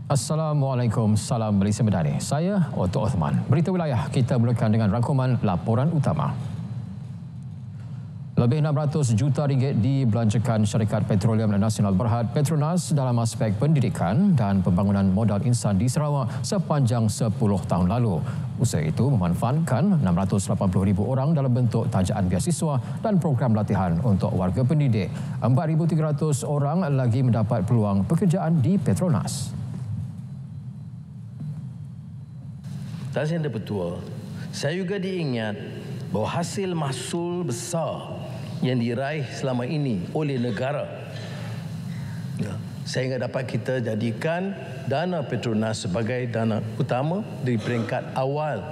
Assalamualaikum, salam Malaysia Medani. Saya Otto Osman. Berita wilayah kita mulakan dengan rangkuman laporan utama. Lebih 600 juta ringgit dibelanjakan Syarikat Petroleum Nasional Berhad Petronas dalam aspek pendidikan dan pembangunan modal insan di Sarawak sepanjang 10 tahun lalu. Usaha itu memanfaatkan 680,000 orang dalam bentuk tajaan beasiswa dan program latihan untuk warga pendidik. 4,300 orang lagi mendapat peluang pekerjaan di Petronas. Tuan Yang Di-Pertua, saya juga diingat bahawa hasil mahsul besar yang diraih selama ini oleh negara, sehingga dapat kita jadikan dana Petronas sebagai dana utama di peringkat awal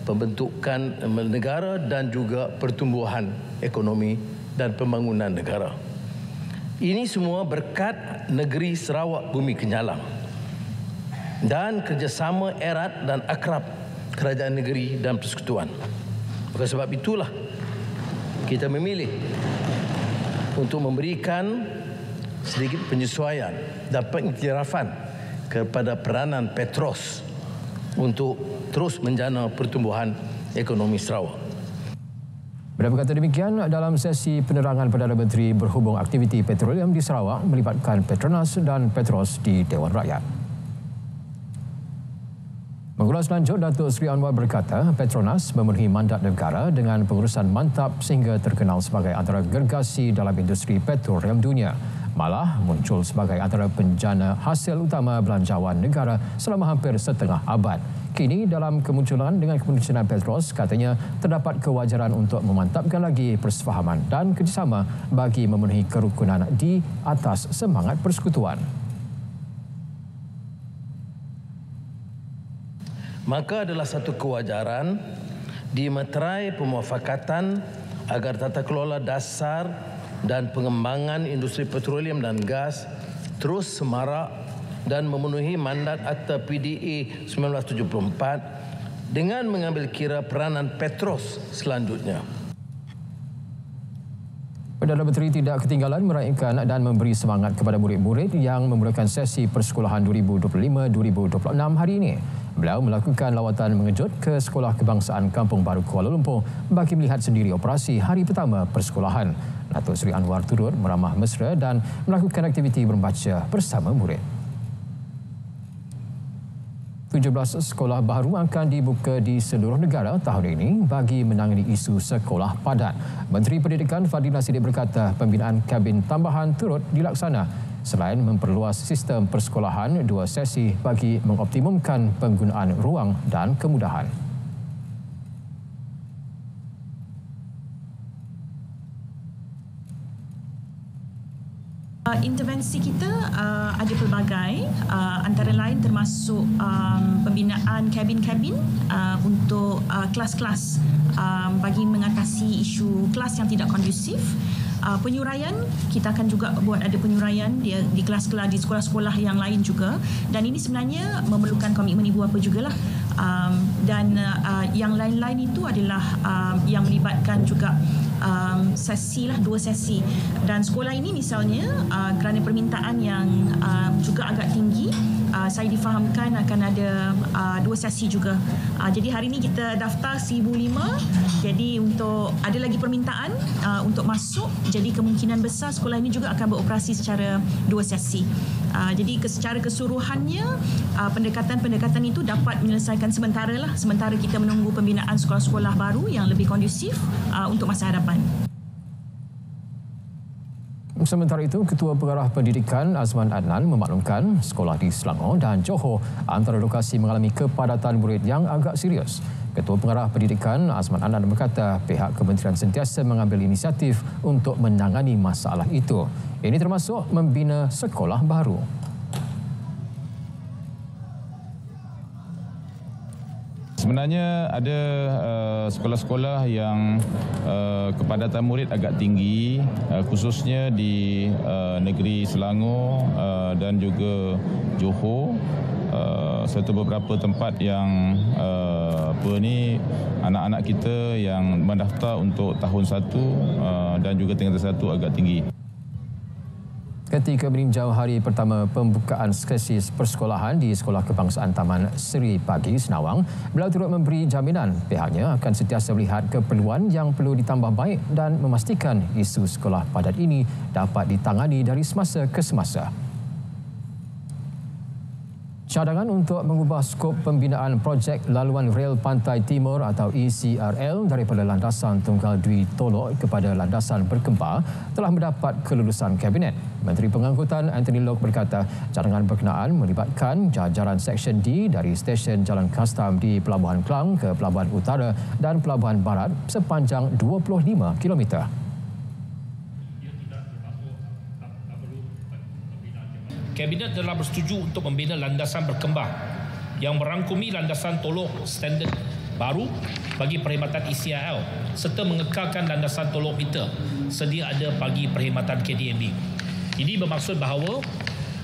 pembentukan negara dan juga pertumbuhan ekonomi dan pembangunan negara. Ini semua berkat negeri Sarawak Bumi Kenyalang dan kerjasama erat dan akrab kerajaan negeri dan persekutuan. Oleh sebab itulah kita memilih untuk memberikan sedikit penyesuaian dan pengiktirafan kepada peranan Petros untuk terus menjana pertumbuhan ekonomi Sarawak. Berkata demikian dalam sesi penerangan Perdana Menteri berhubung aktiviti petroleum di Sarawak melibatkan Petronas dan Petros di Dewan Rakyat. Mengulas lanjut, Datuk Seri Anwar berkata Petronas memenuhi mandat negara dengan pengurusan mantap sehingga terkenal sebagai antara gergasi dalam industri petroleum dunia. Malah muncul sebagai antara penjana hasil utama belanjawan negara selama hampir setengah abad. Kini dalam kemunculan dengan kemunculan Petros, katanya terdapat kewajaran untuk memantapkan lagi persefahaman dan kerjasama bagi memenuhi kerukunan di atas semangat persekutuan. Maka adalah satu kewajaran dimeterai pemuafakatan agar tata kelola dasar dan pengembangan industri petroleum dan gas terus semarak dan memenuhi mandat Akta PDA 1974 dengan mengambil kira peranan Petros selanjutnya. Perdana Menteri tidak ketinggalan meraihkan dan memberi semangat kepada murid-murid yang memulakan sesi persekolahan 2025-2026 hari ini. Beliau melakukan lawatan mengejut ke Sekolah Kebangsaan Kampung Baru Kuala Lumpur bagi melihat sendiri operasi hari pertama persekolahan. Datuk Seri Anwar turut meramah mesra dan melakukan aktiviti membaca bersama murid. 17 sekolah baru akan dibuka di seluruh negara tahun ini bagi menangani isu sekolah padat. Menteri Pendidikan Fadil Nasidik berkata pembinaan kabin tambahan turut dilaksana selain memperluas sistem persekolahan 2 sesi bagi mengoptimumkan penggunaan ruang dan kemudahan. Intervensi kita ada pelbagai, antara lain termasuk pembinaan kabin-kabin untuk kelas-kelas bagi mengatasi isu kelas yang tidak kondusif. Penyuraian, kita akan juga buat ada penyuraian di kelas-kelas di sekolah-sekolah yang lain juga, dan ini sebenarnya memerlukan komitmen ibu bapa jugalah. Dan yang lain-lain itu adalah yang melibatkan juga sesi lah, 2 sesi. Dan sekolah ini misalnya kerana permintaan yang juga agak tinggi, saya difahamkan akan ada 2 sesi juga. Jadi hari ini kita daftar 1,005. Jadi untuk ada lagi permintaan untuk masuk, jadi kemungkinan besar sekolah ini juga akan beroperasi secara 2 sesi. Jadi secara keseluruhannya pendekatan-pendekatan itu dapat menyelesaikan sementara kita menunggu pembinaan sekolah-sekolah baru yang lebih kondusif untuk masa hadapan. Sementara itu, Ketua Pengarah Pendidikan Azman Adnan memaklumkan sekolah di Selangor dan Johor antara lokasi mengalami kepadatan murid yang agak serius. Ketua Pengarah Pendidikan Azman Adnan berkata pihak kementerian sentiasa mengambil inisiatif untuk menangani masalah itu. Ini termasuk membina sekolah baru. Sebenarnya ada sekolah-sekolah yang kepadatan murid agak tinggi, khususnya di negeri Selangor dan juga Johor, serta beberapa tempat yang anak-anak kita yang mendaftar untuk tahun 1 dan juga tingkatan 1 agak tinggi. Ketika meninjau hari pertama pembukaan sesi persekolahan di Sekolah Kebangsaan Taman Seri Pagi, Senawang, beliau turut memberi jaminan pihaknya akan sentiasa melihat keperluan yang perlu ditambah baik dan memastikan isu sekolah padat ini dapat ditangani dari semasa ke semasa. Cadangan untuk mengubah skop pembinaan projek Laluan Rel Pantai Timur atau ECRL daripada landasan Tunggal Dwi Tolok kepada landasan Berkembar telah mendapat kelulusan Kabinet. Menteri Pengangkutan Anthony Loke berkata cadangan berkenaan melibatkan jajaran Seksyen D dari stesen Jalan Kastam di Pelabuhan Klang ke Pelabuhan Utara dan Pelabuhan Barat sepanjang 25 km. Kabinet telah bersetuju untuk membina landasan Berkembar yang merangkumi landasan Tolok standard baru bagi perkhidmatan ECRL serta mengekalkan landasan Tolok meter sedia ada bagi perkhidmatan KTMB. Ini bermaksud bahawa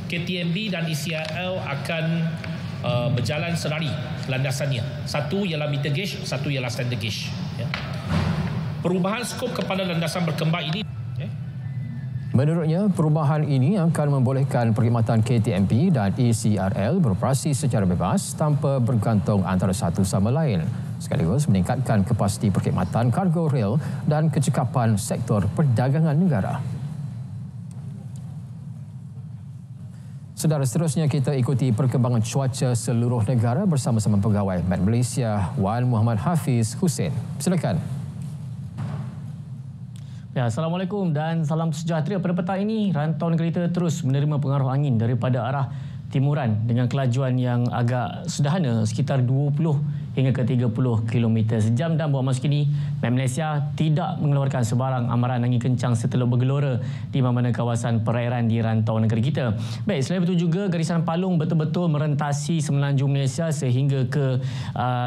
KTMB dan ECRL akan berjalan selari landasannya. Satu ialah meter gauge, satu ialah standard gauge. Perubahan skop kepada landasan Berkembar ini Menurutnya, perubahan ini akan membolehkan perkhidmatan KTMB dan ECRL beroperasi secara bebas tanpa bergantung antara satu sama lain, sekaligus meningkatkan kapasiti perkhidmatan kargo rel dan kecekapan sektor perdagangan negara. Saudara, seterusnya kita ikuti perkembangan cuaca seluruh negara bersama-sama pegawai Met Malaysia Wan Muhammad Hafiz Hussein. Silakan. Ya, Assalamualaikum dan salam sejahtera. Pada petang ini, rantau negara kita terus menerima pengaruh angin daripada arah timuran dengan kelajuan yang agak sederhana sekitar 20 hingga ke 30 km sejam dan buat masa kini Met Malaysia tidak mengeluarkan sebarang amaran angin kencang serta bergelora di mana-mana kawasan perairan di rantau negara kita. Baik, selain itu juga garisan palung betul-betul merentasi semenanjung Malaysia sehingga ke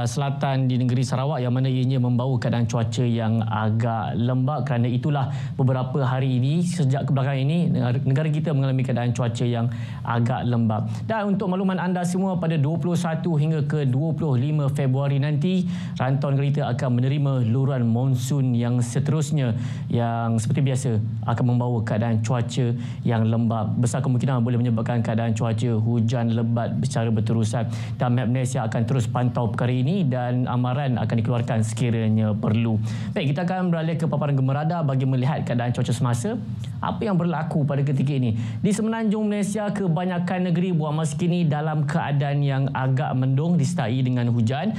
selatan di negeri Sarawak yang mana ianya membawa keadaan cuaca yang agak lembap. Kerana itulah beberapa hari ini sejak kebelakangan ini negara kita mengalami keadaan cuaca yang agak lembap. Dan untuk makluman anda semua, pada 21 hingga ke 25 Februari nanti rantau negara kita akan menerima luruan monsun yang seterusnya yang seperti biasa akan membawa keadaan cuaca yang lembap. Besar kemungkinan boleh menyebabkan keadaan cuaca hujan lebat secara berterusan dan Met Malaysia akan terus pantau perkara ini dan amaran akan dikeluarkan sekiranya perlu. Baik, kita akan beralih ke paparan gemerada bagi melihat keadaan cuaca semasa. Apa yang berlaku pada ketika ini di semenanjung Malaysia, kebanyakan negeri buat masa kini dalam keadaan yang agak mendung disertai dengan hujan.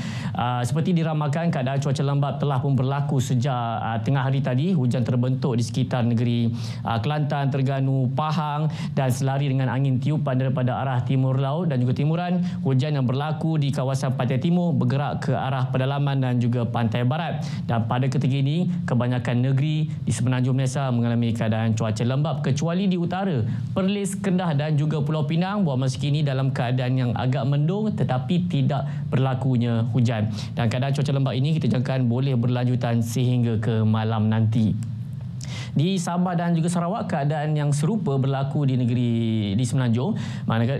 Seperti diramalkan, keadaan cuaca lembap telah pun berlaku sejak tengah hari tadi. Hujan terbentuk di sekitar negeri Kelantan, Terengganu, Pahang dan selari dengan angin tiupan daripada arah timur laut dan juga timuran. Hujan yang berlaku di kawasan pantai timur bergerak ke arah pedalaman dan juga pantai barat. Dan pada ketika ini, kebanyakan negeri di semenanjung Malaysia mengalami keadaan cuaca lembap kecuali di utara, Perlis, Kedah dan juga Pulau Pinang buat masa kini dalam keadaan yang agak mendung tetapi tidak berlakunya hujan. Dan keadaan cuaca lembap ini kita jangkakan boleh berlanjutan sehingga ke malam nanti. Di Sabah dan juga Sarawak, keadaan yang serupa berlaku di negeri di semenanjung,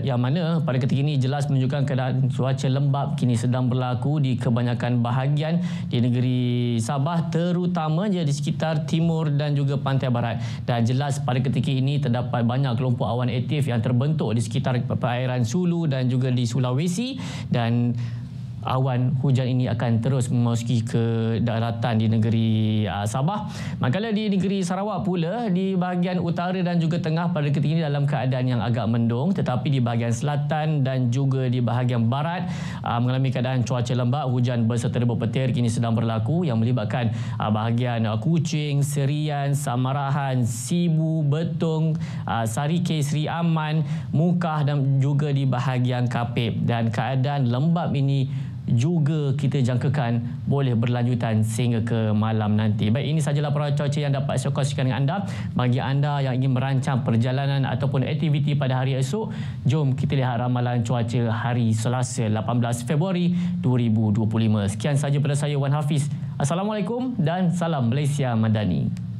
yang mana pada ketika ini jelas menunjukkan keadaan cuaca lembap kini sedang berlaku di kebanyakan bahagian di negeri Sabah, terutamanya di sekitar timur dan juga pantai barat. Dan jelas pada ketika ini terdapat banyak kelompok awan aktif yang terbentuk di sekitar perairan Sulu dan juga di Sulawesi, dan awan hujan ini akan terus memasuki ke daratan di negeri Sabah. Manakala di negeri Sarawak pula, di bahagian utara dan juga tengah pada ketika ini dalam keadaan yang agak mendung, tetapi di bahagian selatan dan juga di bahagian barat mengalami keadaan cuaca lembap. Hujan berserta debus petir kini sedang berlaku yang melibatkan bahagian Kuching, Serian, Samarahan, Sibu, Betung, Sarike, Seri Aman, Mukah dan juga di bahagian Kapit. Dan keadaan lembap ini juga kita jangkakan boleh berlanjutan sehingga ke malam nanti. Baik, ini sahaja laporan cuaca yang dapat saya kongsikan dengan anda. Bagi anda yang ingin merancang perjalanan ataupun aktiviti pada hari esok, jom kita lihat ramalan cuaca hari Selasa 18 Februari 2025. Sekian sahaja pada saya, Wan Hafiz. Assalamualaikum dan salam Malaysia Madani.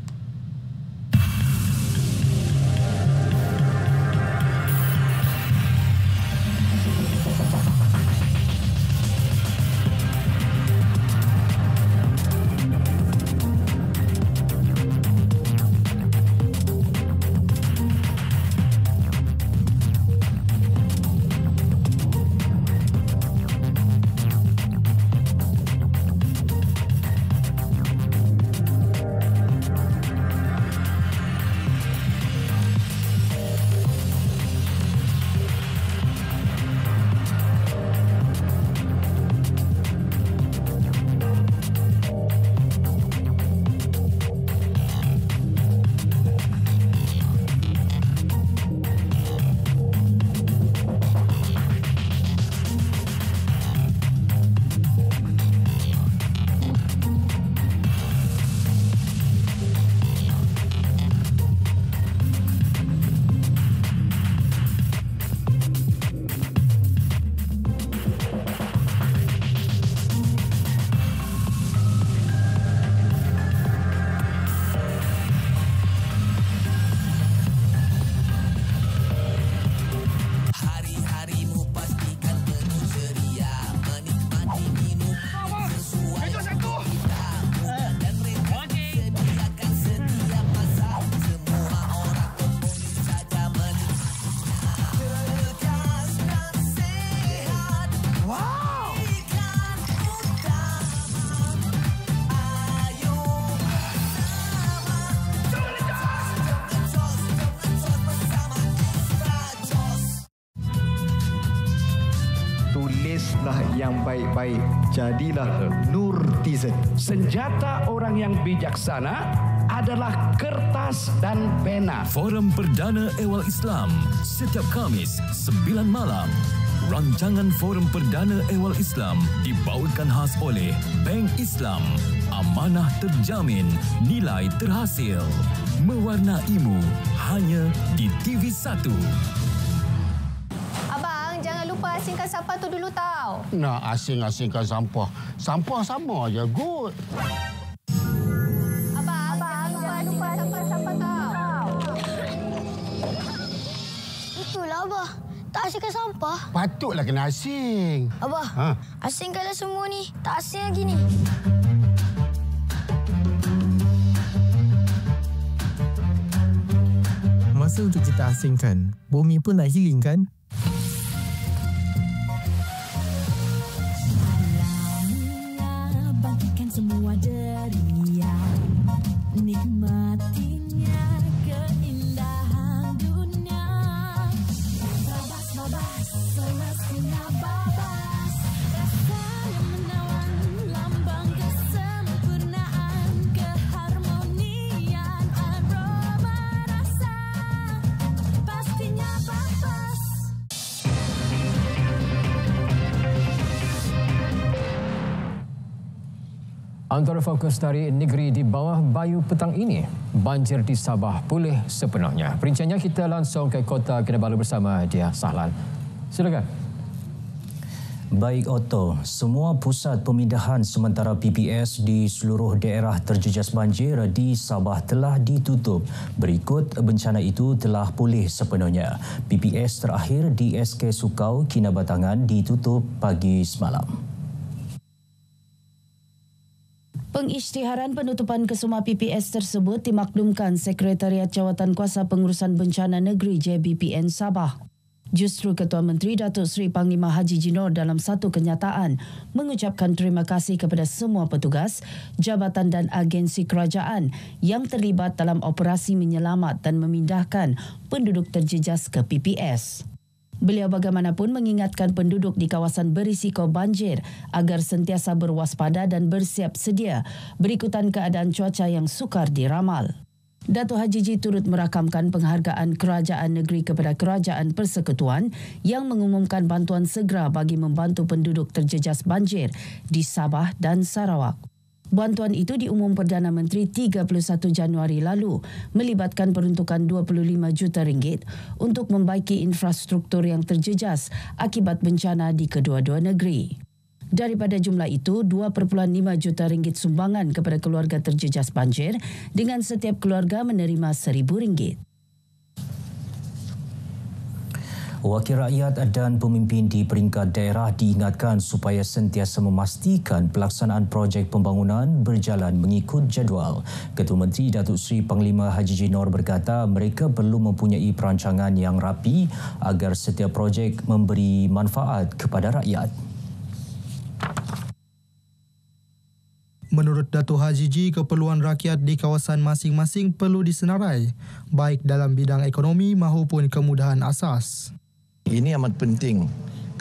tulislah yang baik-baik. Jadilah Nurtizen. Senjata orang yang bijaksana adalah kertas dan pena. Forum Perdana Ehwal Islam setiap Khamis 9 malam. Rancangan Forum Perdana Ehwal Islam dibawakan khas oleh Bank Islam. Amanah terjamin, nilai terhasil. Mewarnaimu hanya di TV1. Abang, jangan lupa asingkan sampah tu dulu tau. Nak asing-asingkan sampah. Sampah sama aja, good. Abang, jangan lupa asingkan sampah tau. Itulah, Abah. Tak asingkan sampah. Patutlah kena asing. Abah, asingkanlah semua ni. Tak asing lagi ni. Masa untuk kita asingkan, bumi pun nak healing kan? Bangkitkan semua deria, nikmatinya keindahan dunia. Babas, semestinya babas, rasa yang menawan, lambang kesempurnaan, keharmonian, aroma rasa, pastinya babas. Antara fokus dari negeri di bawah bayu petang ini, banjir di Sabah pulih sepenuhnya. Perinciannya kita langsung ke Kota Kinabalu bersama Dia Sahlan. Silakan. Baik Otto, semua pusat pemindahan sementara PPS di seluruh daerah terjejas banjir di Sabah telah ditutup. Berikut bencana itu telah pulih sepenuhnya. PPS terakhir di SK Sukau, Kinabatangan ditutup pagi semalam. Pengisytiharan penutupan kesemua PPS tersebut dimaklumkan Sekretariat Jawatan Kuasa Pengurusan Bencana Negeri JBPN Sabah. Justru Ketua Menteri Datuk Seri Panglima Haji Jinor dalam satu kenyataan mengucapkan terima kasih kepada semua petugas, jabatan dan agensi kerajaan yang terlibat dalam operasi menyelamat dan memindahkan penduduk terjejas ke PPS. Beliau bagaimanapun mengingatkan penduduk di kawasan berisiko banjir agar sentiasa berwaspada dan bersiap sedia berikutan keadaan cuaca yang sukar diramal. Datuk Haji Ji turut merakamkan penghargaan kerajaan negeri kepada Kerajaan Persekutuan yang mengumumkan bantuan segera bagi membantu penduduk terjejas banjir di Sabah dan Sarawak. Bantuan itu diumum Perdana Menteri 31 Januari lalu melibatkan peruntukan 25 juta ringgit untuk membaiki infrastruktur yang terjejas akibat bencana di kedua-dua negeri. Daripada jumlah itu, 2.5 juta ringgit sumbangan kepada keluarga terjejas banjir dengan setiap keluarga menerima RM1,000. Wakil rakyat dan pemimpin di peringkat daerah diingatkan supaya sentiasa memastikan pelaksanaan projek pembangunan berjalan mengikut jadual. Ketua Menteri Datuk Seri Panglima Haji Jinor berkata mereka perlu mempunyai perancangan yang rapi agar setiap projek memberi manfaat kepada rakyat. Menurut Datuk Haji Ji, keperluan rakyat di kawasan masing-masing perlu disenarai, baik dalam bidang ekonomi maupun kemudahan asas. Ini amat penting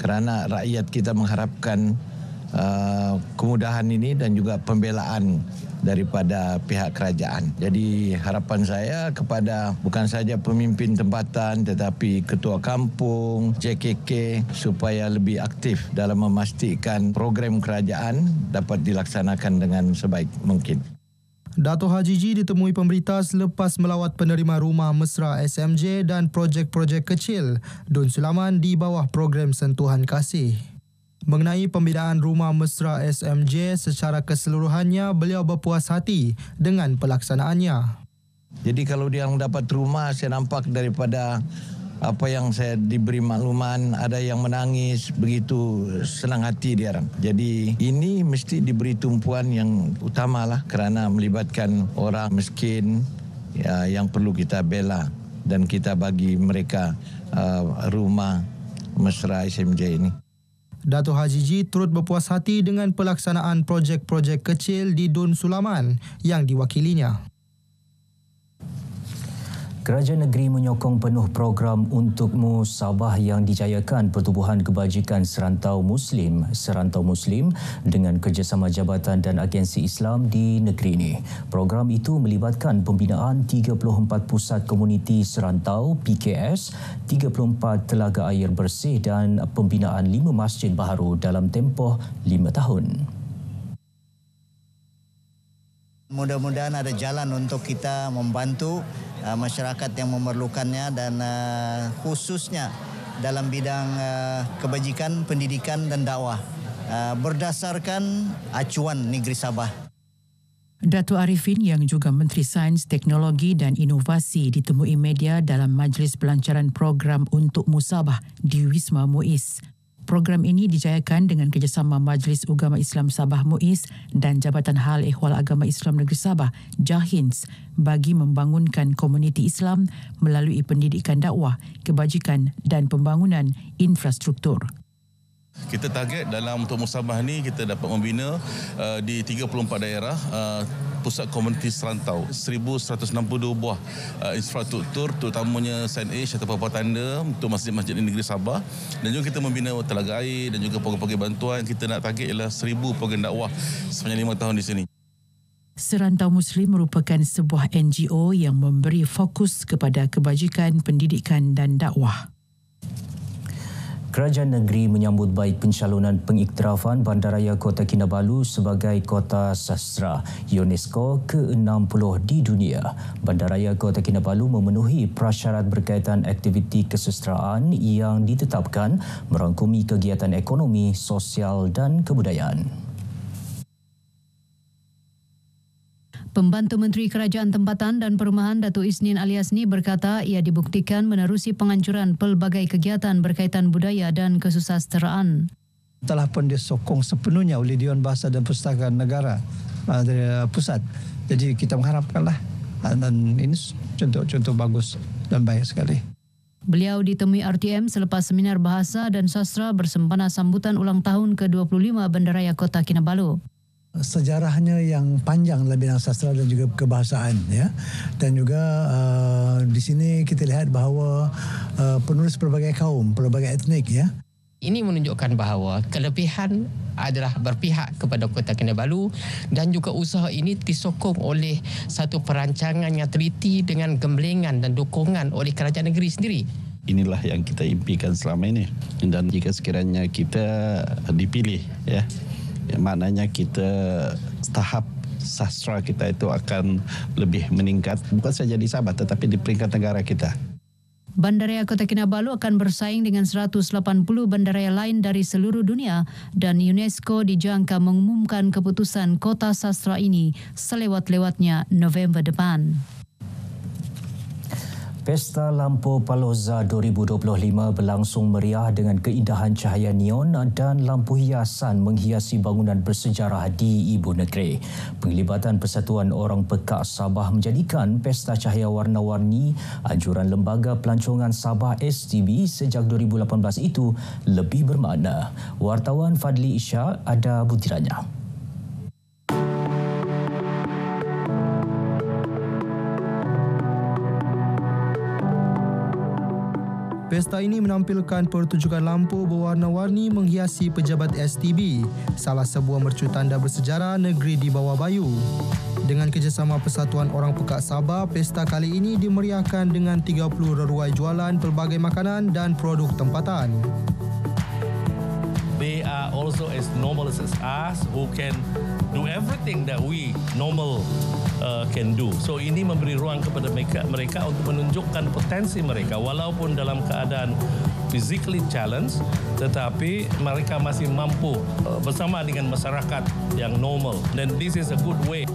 kerana rakyat kita mengharapkan kemudahan ini dan juga pembelaan daripada pihak kerajaan. Jadi harapan saya kepada bukan saja pemimpin tempatan tetapi ketua kampung, JKK supaya lebih aktif dalam memastikan program kerajaan dapat dilaksanakan dengan sebaik mungkin. Datuk Haji Ji ditemui pemberita selepas melawat penerima rumah mesra SMJ dan projek-projek kecil Dun Sulaman di bawah program Sentuhan Kasih. Mengenai pembinaan rumah mesra SMJ secara keseluruhannya, beliau berpuas hati dengan pelaksanaannya. Jadi kalau dia dapat rumah, saya nampak daripada apa yang saya diberi makluman, ada yang menangis, begitu senang hati dia orang. Jadi ini mesti diberi tumpuan yang utamalah kerana melibatkan orang miskin yang perlu kita bela dan kita bagi mereka rumah mesra SMJ ini. Datuk Haji Ji turut berpuas hati dengan pelaksanaan projek-projek kecil di Dun Sulaman yang diwakilinya. Kerajaan negeri menyokong penuh program untuk musabah yang dijayakan Pertubuhan Kebajikan Serantau Muslim dengan kerjasama jabatan dan agensi Islam di negeri ini. Program itu melibatkan pembinaan 34 pusat komuniti serantau PKS, 34 telaga air bersih dan pembinaan 5 masjid baharu dalam tempoh 5 tahun. Mudah-mudahan ada jalan untuk kita membantu masyarakat yang memerlukannya dan khususnya dalam bidang kebajikan, pendidikan dan dakwah berdasarkan acuan Negeri Sabah. Datuk Arifin yang juga Menteri Sains, Teknologi dan Inovasi ditemui media dalam majlis pelancaran program untuk musabah di Wisma Muiz. Program ini dijayakan dengan kerjasama Majlis Ugama Islam Sabah Muiz dan Jabatan Hal Ehwal Agama Islam Negeri Sabah JAHINS bagi membangunkan komuniti Islam melalui pendidikan dakwah, kebajikan dan pembangunan infrastruktur. Kita target dalam untuk musabah ni kita dapat membina di 34 daerah pusat komuniti serantau, 1162 buah infrastruktur terutamanya Saint Age atau papan tanda untuk masjid-masjid di negeri Sabah, dan juga kita membina telaga air dan juga program-program bantuan. Kita nak target ialah 1000 program dakwah sepanjang 5 tahun di sini. Serantau Muslim merupakan sebuah NGO yang memberi fokus kepada kebajikan, pendidikan dan dakwah. Kerajaan negeri menyambut baik pencalonan pengiktirafan Bandaraya Kota Kinabalu sebagai Kota Sastra UNESCO ke-60 di dunia. Bandaraya Kota Kinabalu memenuhi prasyarat berkaitan aktiviti kesusastraan yang ditetapkan merangkumi kegiatan ekonomi, sosial dan kebudayaan. Pembantu Menteri Kerajaan Tempatan dan Perumahan Datuk Isnin Aliasni berkata ia dibuktikan menerusi penganjuran pelbagai kegiatan berkaitan budaya dan kesusasteraan. Telah pun disokong sepenuhnya oleh Dewan Bahasa dan Perpustakaan Negara dari pusat. Jadi kita mengharapkanlah, dan ini contoh-contoh bagus dan baik sekali. Beliau ditemui RTM selepas seminar bahasa dan sastra bersempena sambutan ulang tahun ke-25 Bandaraya Kota Kinabalu. Sejarahnya yang panjang dalam bidang sastra dan juga kebahasaan, ya, dan juga di sini kita lihat bahawa penulis pelbagai kaum, pelbagai etnik, ya. Ini menunjukkan bahawa kelebihan adalah berpihak kepada Kota Kinabalu dan juga usaha ini disokong oleh satu perancangan yang teliti dengan gemblengan dan dukungan oleh kerajaan negeri sendiri. Inilah yang kita impikan selama ini, dan jika sekiranya kita dipilih, ya, maknanya kita tahap sastra kita itu akan lebih meningkat, bukan saja di Sabah tetapi di peringkat negara kita. Bandaraya Kota Kinabalu akan bersaing dengan 180 bandaraya lain dari seluruh dunia dan UNESCO dijangka mengumumkan keputusan Kota Sastra ini selewat-lewatnya November depan. Pesta Lampu Paloza 2025 berlangsung meriah dengan keindahan cahaya neon dan lampu hiasan menghiasi bangunan bersejarah di ibu negeri. Penglibatan Persatuan Orang Pekak Sabah menjadikan pesta cahaya warna-warni anjuran Lembaga Pelancongan Sabah STB sejak 2018 itu lebih bermakna. Wartawan Fadli Ishak ada butirannya. Pesta ini menampilkan pertunjukan lampu berwarna-warni menghiasi pejabat STB, salah sebuah mercu tanda bersejarah negeri di bawah Bayu. Dengan kerjasama Persatuan Orang Pekak Sabah, pesta kali ini dimeriahkan dengan 30 reruai jualan pelbagai makanan dan produk tempatan. They are also as normal as us who can do everything that we normal can do. So ini memberi ruang kepada mereka untuk menunjukkan potensi mereka walaupun dalam keadaan physically challenged, tetapi mereka masih mampu bersama dengan masyarakat yang normal. Dan this is a good way.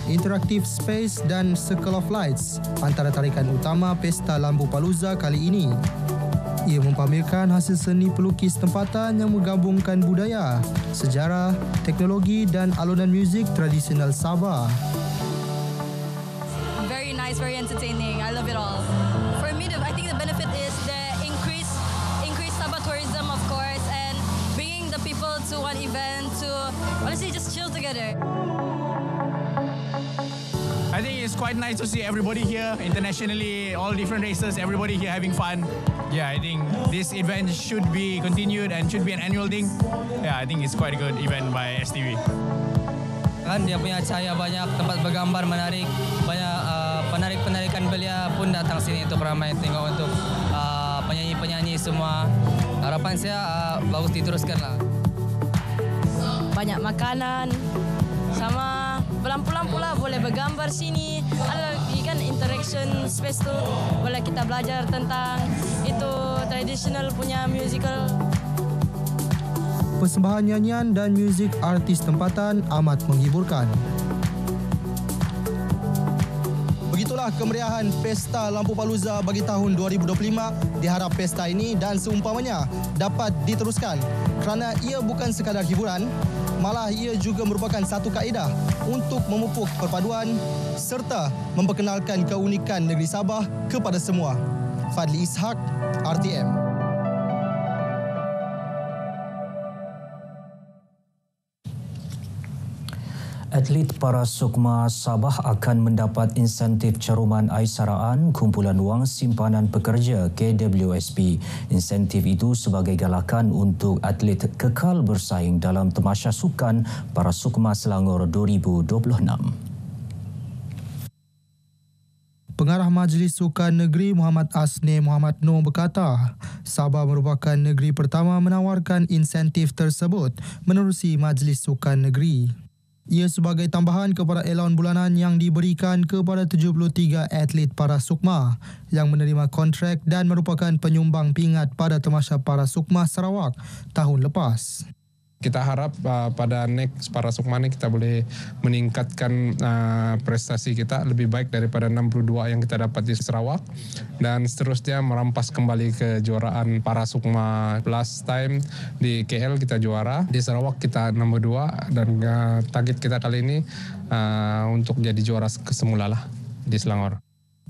Interactive Space dan Circle of Lights antara tarikan utama Pesta Lampu Paloza kali ini. Ia mempamerkan hasil seni pelukis tempatan yang menggabungkan budaya, sejarah, teknologi dan alunan muzik tradisional Sabah. Very nice, very entertaining. I love it all. For me, I think the benefit is the increased Sabah tourism, of course, and bringing the people to one event to honestly just chill together. I think it's quite nice to see everybody here internationally, all different races, everybody here having fun. Yeah, I think this event should be continued and should be an annual thing. Yeah, I think it's quite a good event by STV. Kan dia punya cahaya banyak, tempat bergambar menarik, banyak penarik-penarikan belia pun datang sini untuk ramai tengok untuk penyanyi-penyanyi semua. Harapan saya bagus diteruskanlah. Banyak makanan, sama lampu-lampu lah, boleh bergambar sini. Ada lagi kan interaction space tu, boleh kita belajar tentang itu traditional punya musical. Persembahan nyanyian dan muzik artis tempatan amat menghiburkan. Begitulah kemeriahan Pesta Lampu Palooza bagi tahun 2025. Diharap pesta ini dan seumpamanya dapat diteruskan kerana ia bukan sekadar hiburan, malah ia juga merupakan satu kaedah untuk memupuk perpaduan serta memperkenalkan keunikan negeri Sabah kepada semua. Fadli Ishak, RTM. Atlet para Sukma Sabah akan mendapat insentif caruman Aisaraan Kumpulan Wang Simpanan Pekerja KWSP. Insentif itu sebagai galakan untuk atlet kekal bersaing dalam Tamasya Sukan Para Sukma Selangor 2026. Pengarah Majlis Sukan Negeri Muhammad Asni Muhammad Noor berkata, Sabah merupakan negeri pertama menawarkan insentif tersebut menerusi Majlis Sukan Negeri. Ia sebagai tambahan kepada elaun bulanan yang diberikan kepada 73 atlet para Sukma yang menerima kontrak dan merupakan penyumbang pingat pada Tamasya Para Sukma Sarawak tahun lepas. Kita harap pada next Para Sukma ni kita boleh meningkatkan prestasi kita lebih baik daripada 62 yang kita dapat di Sarawak dan seterusnya merampas kembali kejuaraan Para Sukma. Last time di KL kita juara, di Sarawak kita nombor 2 dan target kita kali ini untuk jadi juara kesemula lah di Selangor.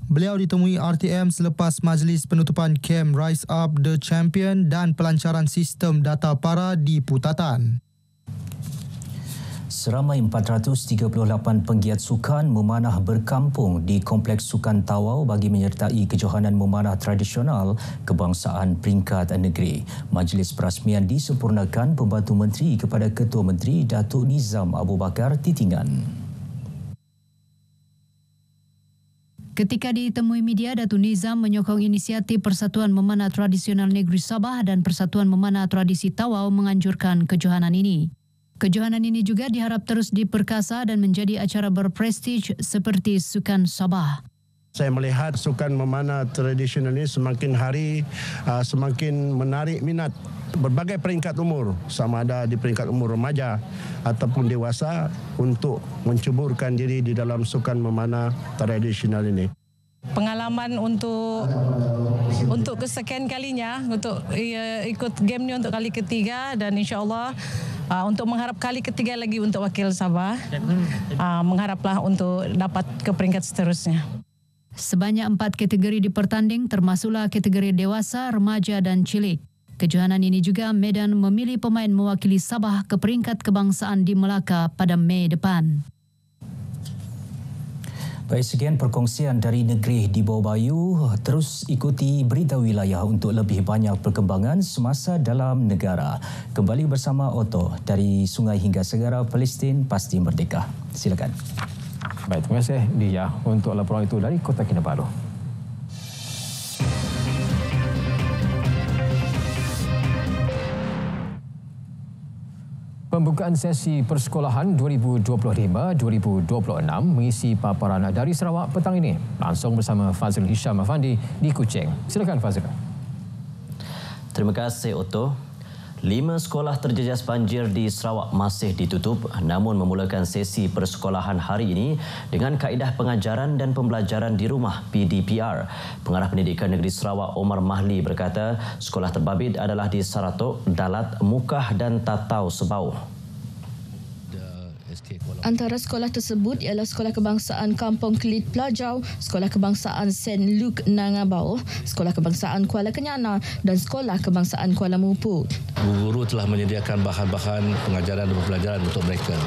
Beliau ditemui RTM selepas majlis penutupan kem Rise Up The Champion dan pelancaran sistem data para di Putatan. Seramai 438 penggiat sukan memanah berkampung di Kompleks Sukan Tawau bagi menyertai kejohanan memanah tradisional kebangsaan peringkat negeri. Majlis perasmian disempurnakan Pembantu Menteri kepada Ketua Menteri Datuk Nizam Abu Bakar Titingan. Ketika ditemui media, Datuk Nizam menyokong inisiatif Persatuan Memanah Tradisional Negeri Sabah dan Persatuan Memanah Tradisi Tawau menganjurkan kejohanan ini. Kejohanan ini juga diharap terus diperkasa dan menjadi acara berprestij seperti Sukan Sabah. Saya melihat sukan memanah tradisional ini semakin hari semakin menarik minat berbagai peringkat umur, sama ada di peringkat umur remaja ataupun dewasa, untuk menceburkan diri di dalam sukan memanah tradisional ini. Pengalaman untuk kesekian kalinya untuk ikut game ni untuk kali ketiga dan insya-Allah untuk mengharap kali ketiga lagi untuk wakil Sabah. Mengharaplah untuk dapat ke peringkat seterusnya. Sebanyak 4 kategori dipertanding termasuklah kategori dewasa, remaja dan cilik. Kejohanan ini juga medan memilih pemain mewakili Sabah ke peringkat kebangsaan di Melaka pada Mei depan. Baik, sekian perkongsian dari negeri di bawah bayu. Terus ikuti berita wilayah untuk lebih banyak perkembangan semasa dalam negara. Kembali bersama Otto dari Sungai hingga Segara Palestin pasti merdeka. Silakan. Baik, terima kasih Dia untuk laporan itu dari Kota Kinabalu. Pembukaan sesi persekolahan 2025-2026 mengisi paparan dari Sarawak petang ini. Langsung bersama Fazil Hisham Afandi di Kuching. Silakan Fazil. Terima kasih Otto. 5 sekolah terjejas banjir di Sarawak masih ditutup, namun memulakan sesi persekolahan hari ini dengan kaedah pengajaran dan pembelajaran di rumah PDPR. Pengarah Pendidikan Negeri Sarawak Omar Mahli berkata, sekolah terbabit adalah di Saratok, Dalat, Mukah dan Tatau Sebau. Antara sekolah tersebut ialah Sekolah Kebangsaan Kampung Kelit Pelajau, Sekolah Kebangsaan St. Luke Nangabau, Sekolah Kebangsaan Kuala Kenyana dan Sekolah Kebangsaan Kuala Mupu. Guru telah menyediakan bahan-bahan pengajaran dan pembelajaran untuk mereka.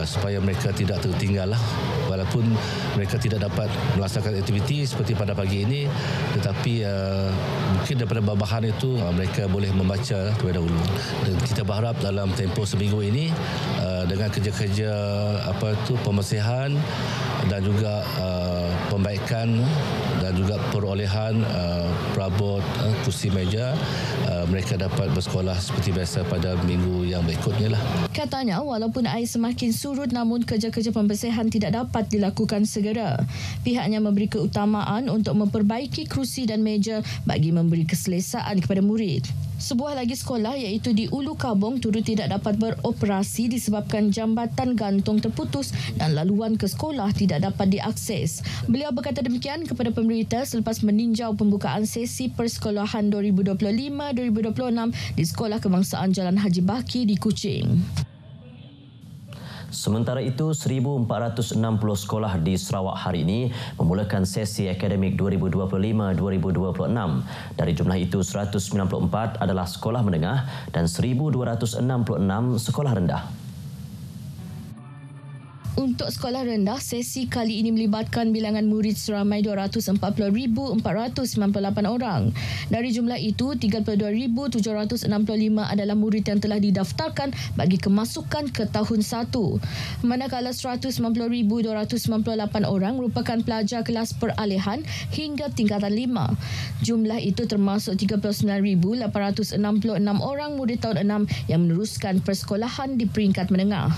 supaya mereka tidak tertinggal lah. Walaupun mereka tidak dapat melaksanakan aktiviti seperti pada pagi ini, tetapi mungkin daripada bahan itu mereka boleh membaca terlebih dahulu. Dan kita berharap dalam tempoh seminggu ini dengan kerja-kerja pembersihan dan juga pembaikan dan juga perolehan perabot kursi meja, mereka dapat bersekolah seperti biasa pada minggu yang berikutnya lah. Katanya walaupun air semakin surut namun kerja-kerja pembersihan tidak dapat dilakukan segera. Pihaknya memberi keutamaan untuk memperbaiki kerusi dan meja bagi memberi keselesaan kepada murid. Sebuah lagi sekolah iaitu di Ulu Kabong turut tidak dapat beroperasi disebabkan jambatan gantung terputus dan laluan ke sekolah tidak dapat diakses. Beliau berkata demikian kepada pemberita selepas meninjau pembukaan sesi persekolahan 2025-2026 di Sekolah Kebangsaan Jalan Haji Baki di Kuching. Sementara itu, 1,460 sekolah di Sarawak hari ini memulakan sesi akademik 2025-2026. Dari jumlah itu, 194 adalah sekolah menengah dan 1,266 sekolah rendah. Untuk sekolah rendah, sesi kali ini melibatkan bilangan murid seramai 240,498 orang. Dari jumlah itu, 32,765 adalah murid yang telah didaftarkan bagi kemasukan ke tahun 1. Manakala 190,298 orang merupakan pelajar kelas peralihan hingga tingkatan 5. Jumlah itu termasuk 39,866 orang murid tahun 6 yang meneruskan persekolahan di peringkat menengah.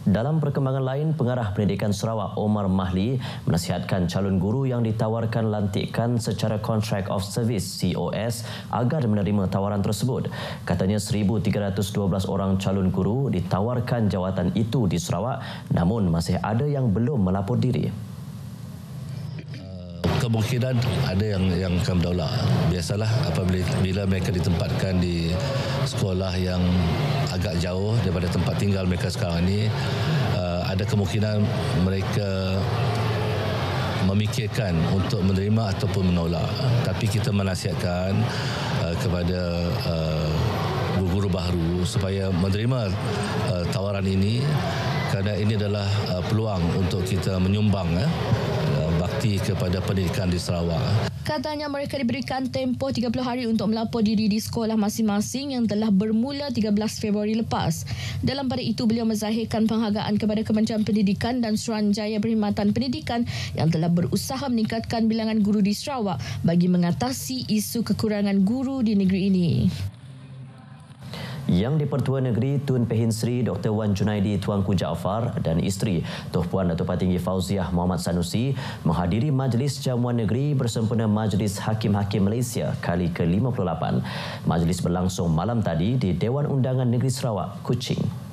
Dalam perkembangan lain, Pengarah Pendidikan Sarawak Omar Mahli menasihatkan calon guru yang ditawarkan lantikan secara Contract of Service COS agar menerima tawaran tersebut. Katanya 1,312 orang calon guru ditawarkan jawatan itu di Sarawak, namun masih ada yang belum melapor diri. Kemungkinan ada yang akan berdaulat. Biasalah apabila mereka ditempatkan di sekolah yang agak jauh daripada tempat tinggal mereka sekarang ini, ada kemungkinan mereka memikirkan untuk menerima ataupun menolak. Tapi kita menasihatkan kepada guru-guru baru supaya menerima tawaran ini, kerana ini adalah peluang untuk kita menyumbang bakti kepada pendidikan di Sarawak. Katanya mereka diberikan tempoh 30 hari untuk melapor diri di sekolah masing-masing yang telah bermula 13 Februari lepas. Dalam pada itu, beliau menzahirkan penghargaan kepada Kementerian Pendidikan dan Suruhanjaya Perkhidmatan Pendidikan yang telah berusaha meningkatkan bilangan guru di Sarawak bagi mengatasi isu kekurangan guru di negeri ini. Yang di-Pertua Negeri Tun Pehin Sri Dr. Wan Junaidi Tuanku Jaafar dan isteri Tuh Puan Datuk Patinggi Fauziah Muhammad Sanusi menghadiri Majlis Jamuan Negeri bersempena Majlis Hakim-Hakim Malaysia kali ke-58. Majlis berlangsung malam tadi di Dewan Undangan Negeri Sarawak, Kuching.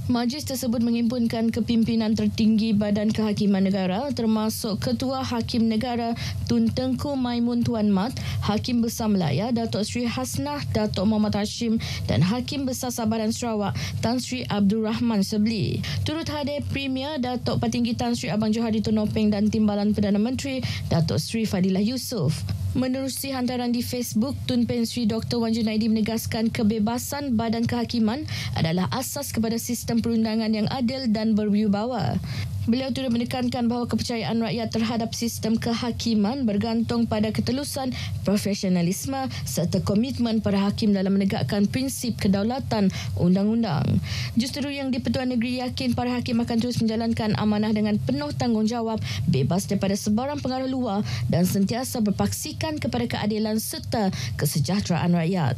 Majlis tersebut menghimpunkan kepimpinan tertinggi Badan Kehakiman Negara termasuk Ketua Hakim Negara Tun Tengku Maimun Tuan Mat, Hakim Besar Melaya Datuk Sri Hasnah Datuk Muhammad Hashim dan Hakim Besar Sabaran Sarawak Tan Sri Abdul Rahman Sebli. Turut hadir Premier Datuk Patinggi Tan Sri Abang Johari Tunopeng dan Timbalan Perdana Menteri Datuk Sri Fadilah Yusof. Menerusi hantaran di Facebook, Tun Pehin Sri Dr. Wan Junaidi menegaskan kebebasan badan kehakiman adalah asas kepada sistem perundangan yang adil dan berwibawa. Beliau turut menekankan bahawa kepercayaan rakyat terhadap sistem kehakiman bergantung pada ketelusan, profesionalisme serta komitmen para hakim dalam menegakkan prinsip kedaulatan undang-undang. Justru yang di-Pertua Negeri yakin para hakim akan terus menjalankan amanah dengan penuh tanggungjawab, bebas daripada sebarang pengaruh luar dan sentiasa berpaksikan kepada keadilan serta kesejahteraan rakyat.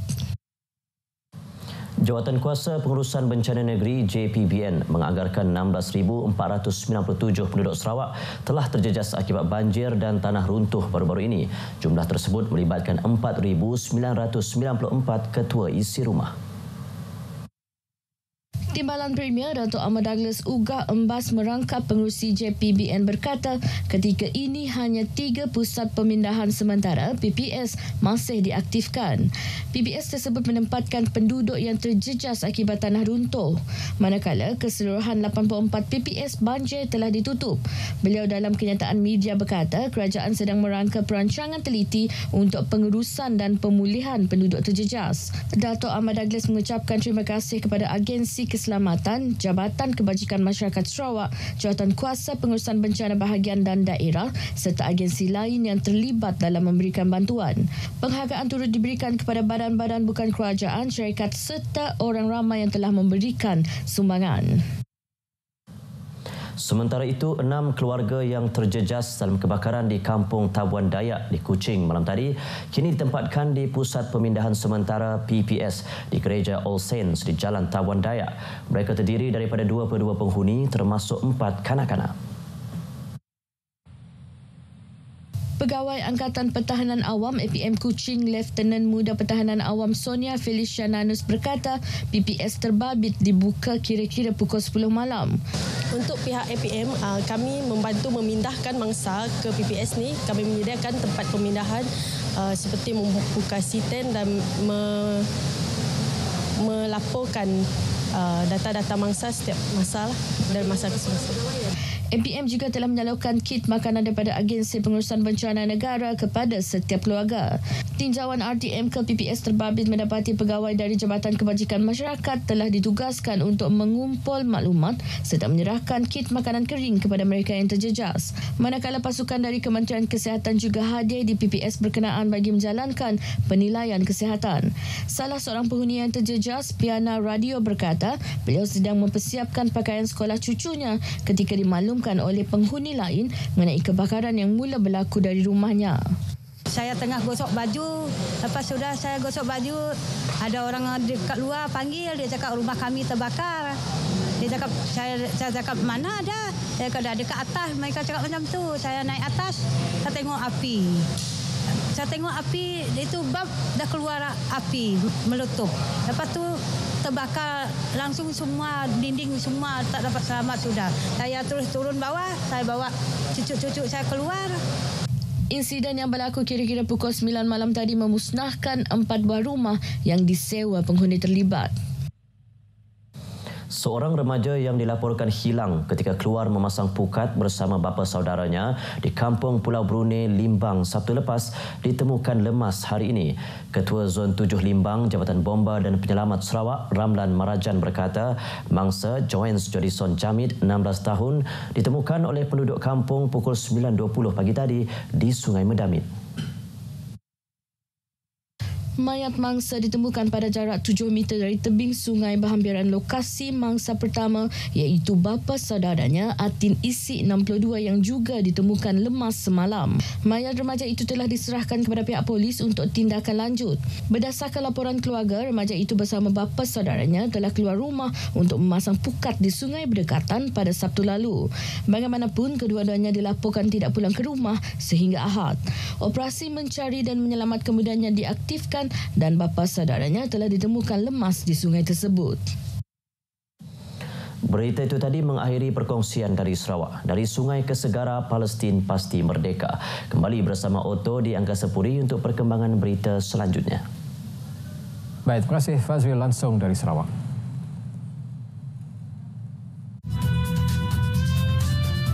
Jawatan Kuasa Pengurusan Bencana Negeri JPBN menganggarkan 16,497 penduduk Sarawak telah terjejas akibat banjir dan tanah runtuh baru-baru ini. Jumlah tersebut melibatkan 4,994 ketua isi rumah. Timbalan Premier Dato' Ahmad Douglas Ugah embas merangkap pengerusi JPBN berkata ketika ini hanya 3 pusat pemindahan sementara PPS masih diaktifkan. PPS tersebut menempatkan penduduk yang terjejas akibat tanah runtuh, manakala keseluruhan 84 PPS banjir telah ditutup. Beliau dalam kenyataan media berkata kerajaan sedang merangka perancangan teliti untuk pengurusan dan pemulihan penduduk terjejas. Dato' Ahmad Douglas mengucapkan terima kasih kepada Agensi Keselamatan, Jabatan Kebajikan Masyarakat Sarawak, Jawatan Kuasa Pengurusan Bencana Bahagian dan Daerah serta agensi lain yang terlibat dalam memberikan bantuan. Penghargaan turut diberikan kepada badan-badan bukan kerajaan, syarikat serta orang ramai yang telah memberikan sumbangan. Sementara itu, 6 keluarga yang terjejas dalam kebakaran di Kampung Tabuan Dayak di Kuching malam tadi kini ditempatkan di Pusat Pemindahan Sementara PPS di Gereja All Saints di Jalan Tabuan Dayak. Mereka terdiri daripada 22 penghuni termasuk 4 kanak-kanak. Pegawai Angkatan Pertahanan Awam APM Kuching, Lieutenant Muda Pertahanan Awam Sonia Felicia Nanus berkata PPS terbabit dibuka kira-kira pukul 10 malam. Untuk pihak APM, kami membantu memindahkan mangsa ke PPS ni. Kami menyediakan tempat pemindahan seperti membuka siten dan melaporkan data-data mangsa setiap masa dan masa ke semasa. APM juga telah menyalurkan kit makanan daripada Agensi Pengurusan Bencana Negara kepada setiap keluarga. Tinjauan RTM ke PPS terbabit mendapati pegawai dari Jabatan Kebajikan Masyarakat telah ditugaskan untuk mengumpul maklumat serta menyerahkan kit makanan kering kepada mereka yang terjejas. Manakala pasukan dari Kementerian Kesihatan juga hadir di PPS berkenaan bagi menjalankan penilaian kesihatan. Salah seorang penghuni yang terjejas, Piana Radio berkata, beliau sedang mempersiapkan pakaian sekolah cucunya ketika dimaklumkan oleh penghuni lain mengenai kebakaran yang mula berlaku dari rumahnya. Saya tengah gosok baju, lepas sudah saya gosok baju, ada orang dekat luar panggil, dia cakap rumah kami terbakar. Dia cakap, saya cakap mana ada? Saya cakap dah dekat atas, mereka cakap macam tu. Saya naik atas, saya tengok api. Saya tengok api, itu bab dah keluar api meletup. Lepas tu terbakar langsung semua dinding semua tak dapat selamat sudah. Saya terus turun bawah, saya bawa cucuk-cucuk saya keluar. Insiden yang berlaku kira-kira pukul 9 malam tadi memusnahkan 4 buah rumah yang disewa penghuni terlibat. Seorang remaja yang dilaporkan hilang ketika keluar memasang pukat bersama bapa saudaranya di Kampung Pulau Brunei, Limbang, Sabtu lepas ditemukan lemas hari ini. Ketua Zon 7 Limbang, Jabatan Bomba dan Penyelamat Sarawak, Ramlan Marajan berkata, mangsa Joens Jodison Jamid, 16 tahun, ditemukan oleh penduduk kampung pukul 9.20 pagi tadi di Sungai Medamit. Mayat mangsa ditemukan pada jarak 7 meter dari tebing sungai berhampiran lokasi mangsa pertama iaitu bapa saudaranya Atin Isi 62 yang juga ditemukan lemas semalam. Mayat remaja itu telah diserahkan kepada pihak polis untuk tindakan lanjut. Berdasarkan laporan keluarga, remaja itu bersama bapa saudaranya telah keluar rumah untuk memasang pukat di sungai berdekatan pada Sabtu lalu. Bagaimanapun, kedua-duanya dilaporkan tidak pulang ke rumah sehingga Ahad. Operasi mencari dan menyelamat kemudiannya diaktifkan dan bapa saudaranya telah ditemukan lemas di sungai tersebut. Berita itu tadi mengakhiri perkongsian dari Sarawak. Dari sungai ke segara, Palestin pasti merdeka. Kembali bersama Otto di Angkasa Puri untuk perkembangan berita selanjutnya. Baik, terima kasih Fazril langsung dari Sarawak.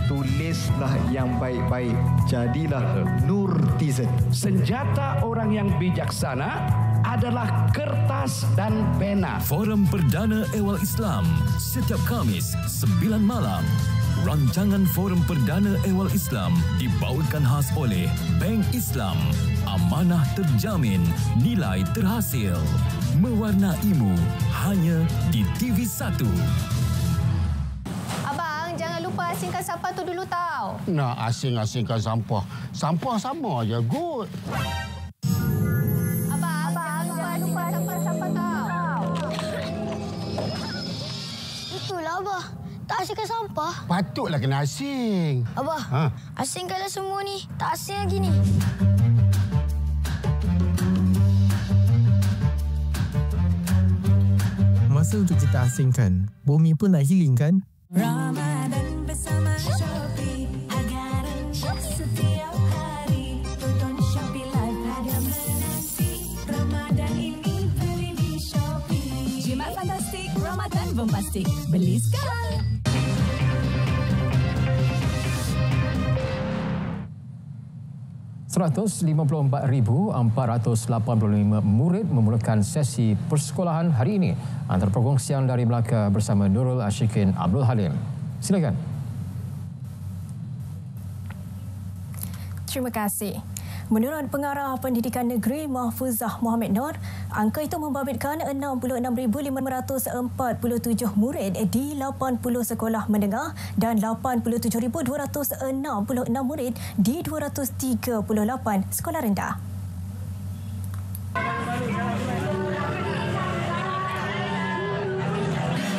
Tulislah yang baik-baik, jadilah Nurtizen. Senjata orang yang bijaksana adalah kertas dan pena. Forum Perdana Ehwal Islam setiap Khamis 9 malam. Rancangan Forum Perdana Ehwal Islam dibawakan khas oleh Bank Islam. Amanah terjamin, nilai terhasil. Mewarnaimu hanya di TV1. Asingkan sampah tu dulu tau. Nak asing-asingkan sampah. Sampah sama aja, good. Abang, jangan lupa asingkan sampah tau. Itulah Abah, tak asingkan sampah. Patutlah kena asing. Abah, asingkanlah semua ni. Tak asing lagi ni. masa untuk kita asingkan. Bumi pun nak healing kan? Ramadan bersama Shopee, harga rendah setiap hari. Tonton Shopee Live ada menanti. Ramadan ini beli di Shopee. Jimat fantastik, Ramadan bombastik. Beli sekarang. ...154,485 murid memulakan sesi persekolahan hari ini. Antara perkongsian dari Melaka bersama Nurul Ashikin Abdul Halim. Silakan. Terima kasih. Menurut Pengarah Pendidikan Negeri Mahfuzah Mohamed Noor, angka itu membabitkan 66,547 murid di 80 sekolah menengah dan 87,266 murid di 238 sekolah rendah.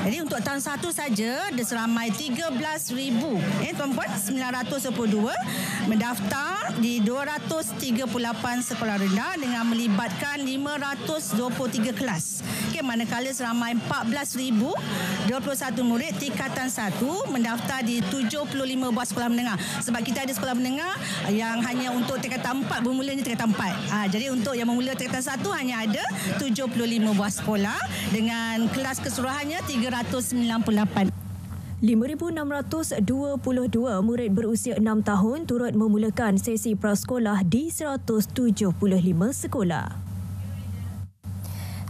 Jadi untuk tahun 1 saja ada seramai 13,000 tuan-puan 912 mendaftar di 238 sekolah rendah dengan melibatkan 523 kelas. Okey, manakala seramai 14,021 murid tingkatan 1 mendaftar di 75 buah sekolah menengah. Sebab kita ada sekolah menengah yang hanya untuk tingkatan 4, bermulanya tingkatan 4. Jadi untuk yang memula tingkatan 1 hanya ada 75 buah sekolah dengan kelas keseluruhannya 398. 5,622 murid berusia 6 tahun turut memulakan sesi prasekolah di 175 sekolah.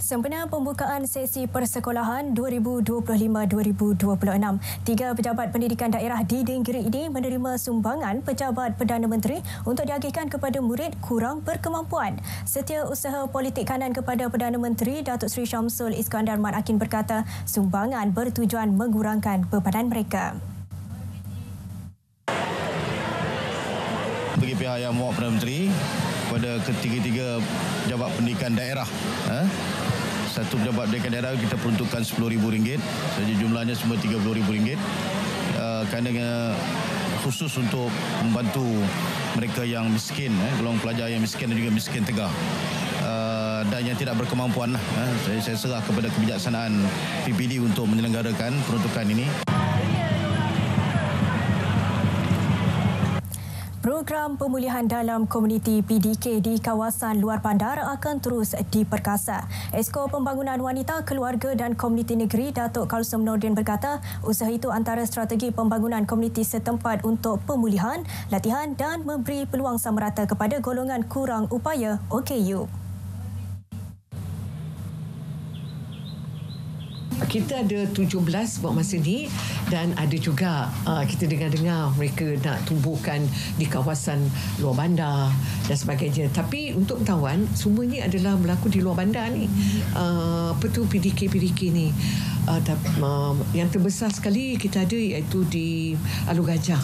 Sempena pembukaan sesi persekolahan 2025-2026, 3 pejabat pendidikan daerah di negeri ini menerima sumbangan pejabat Perdana Menteri untuk diagihkan kepada murid kurang berkemampuan. Setiausaha Politik Kanan kepada Perdana Menteri Datuk Seri Syamsul Iskandar Mat Akin berkata, sumbangan bertujuan mengurangkan bebanan mereka. Bagi pihak yang mewak Perdana Menteri kepada ketiga-tiga pejabat pendidikan daerah, satu pejabat pendidikan daerah kita peruntukkan RM10,000, jadi jumlahnya semua RM30,000 kerana khusus untuk membantu mereka yang miskin, golongan pelajar yang miskin dan juga miskin tegah dan yang tidak berkemampuan. Saya serah kepada kebijaksanaan PPD untuk menyelenggarakan peruntukan ini. Program pemulihan dalam komuniti PDK di kawasan luar bandar akan terus diperkasa. Esko Pembangunan Wanita, Keluarga dan Komuniti Negeri Datuk Kalsum Nordin berkata, usaha itu antara strategi pembangunan komuniti setempat untuk pemulihan, latihan dan memberi peluang samarata kepada golongan kurang upaya OKU. Kita ada 17 buat masa ni dan ada juga kita dengar-dengar mereka nak tubuhkan di kawasan luar bandar dan sebagainya. Tapi untuk pengetahuan, semua ni adalah berlaku di luar bandar ni. Apa tu PDK ni. Yang terbesar sekali kita ada iaitu di Alur Gajah.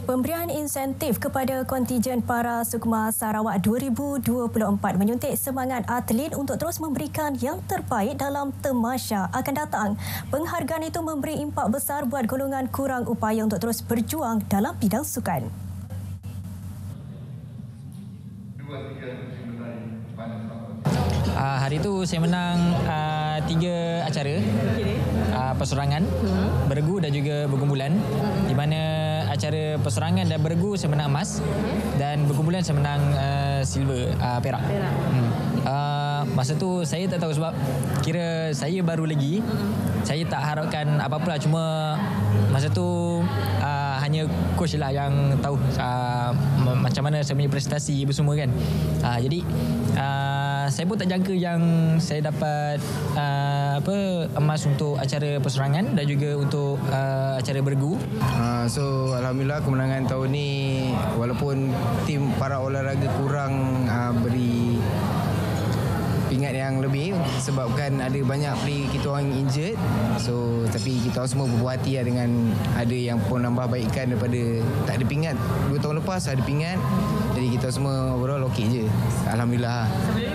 Pemberian insentif kepada kontijen para Sukma Sarawak 2024 menyuntik semangat atlet untuk terus memberikan yang terbaik dalam temasya akan datang. Penghargaan itu memberi impak besar buat golongan kurang upaya untuk terus berjuang dalam bidang sukan. Hari itu saya menang 3 acara perseorangan, beregu dan juga bergumpulan, di mana acara perseorangan dan beregu saya menang emas dan bergumpulan saya menang silver, perak. Masa tu saya tak tahu sebab kira saya baru lagi, saya tak harapkan apa-apa lah, cuma masa tu hanya coach lah yang tahu macam mana saya punya prestasi bersemua kan. Jadi saya pun tak jangka yang saya dapat emas untuk acara perseorangan dan juga untuk acara bergu. So alhamdulillah kemenangan tahun ni, walaupun tim para olahraga kurang beri pingat yang lebih sebabkan ada banyak player kita orang injured, so tapi kita orang semua berpuas hati lah dengan ada yang pun nambah baikkan daripada tak ada pingat 2 tahun lepas ada pingat, jadi kita semua overall okey je, alhamdulillah.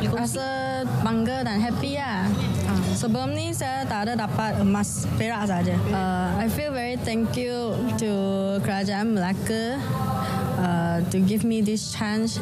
Rasa bangga dan happy lah. Sebelum ni saya tak ada dapat emas, perak saja. I feel very thank you to Kerajaan Melaka to give me this chance.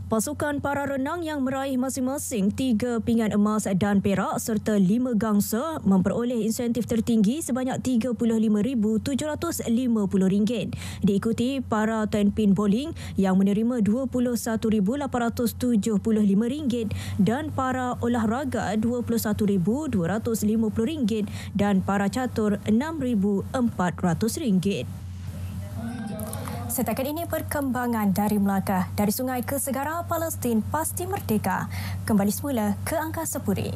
Pasukan para renang yang meraih masing-masing 3 pingat emas dan perak serta 5 gangsa memperoleh insentif tertinggi sebanyak RM35,750. Diikuti para 10 pin bowling yang menerima RM21,875 dan para olahraga RM21,250 dan para catur RM6,400. Setakat ini perkembangan dari Melaka. Dari sungai ke segara, Palestin pasti merdeka. Kembali semula ke Angkasa Puri.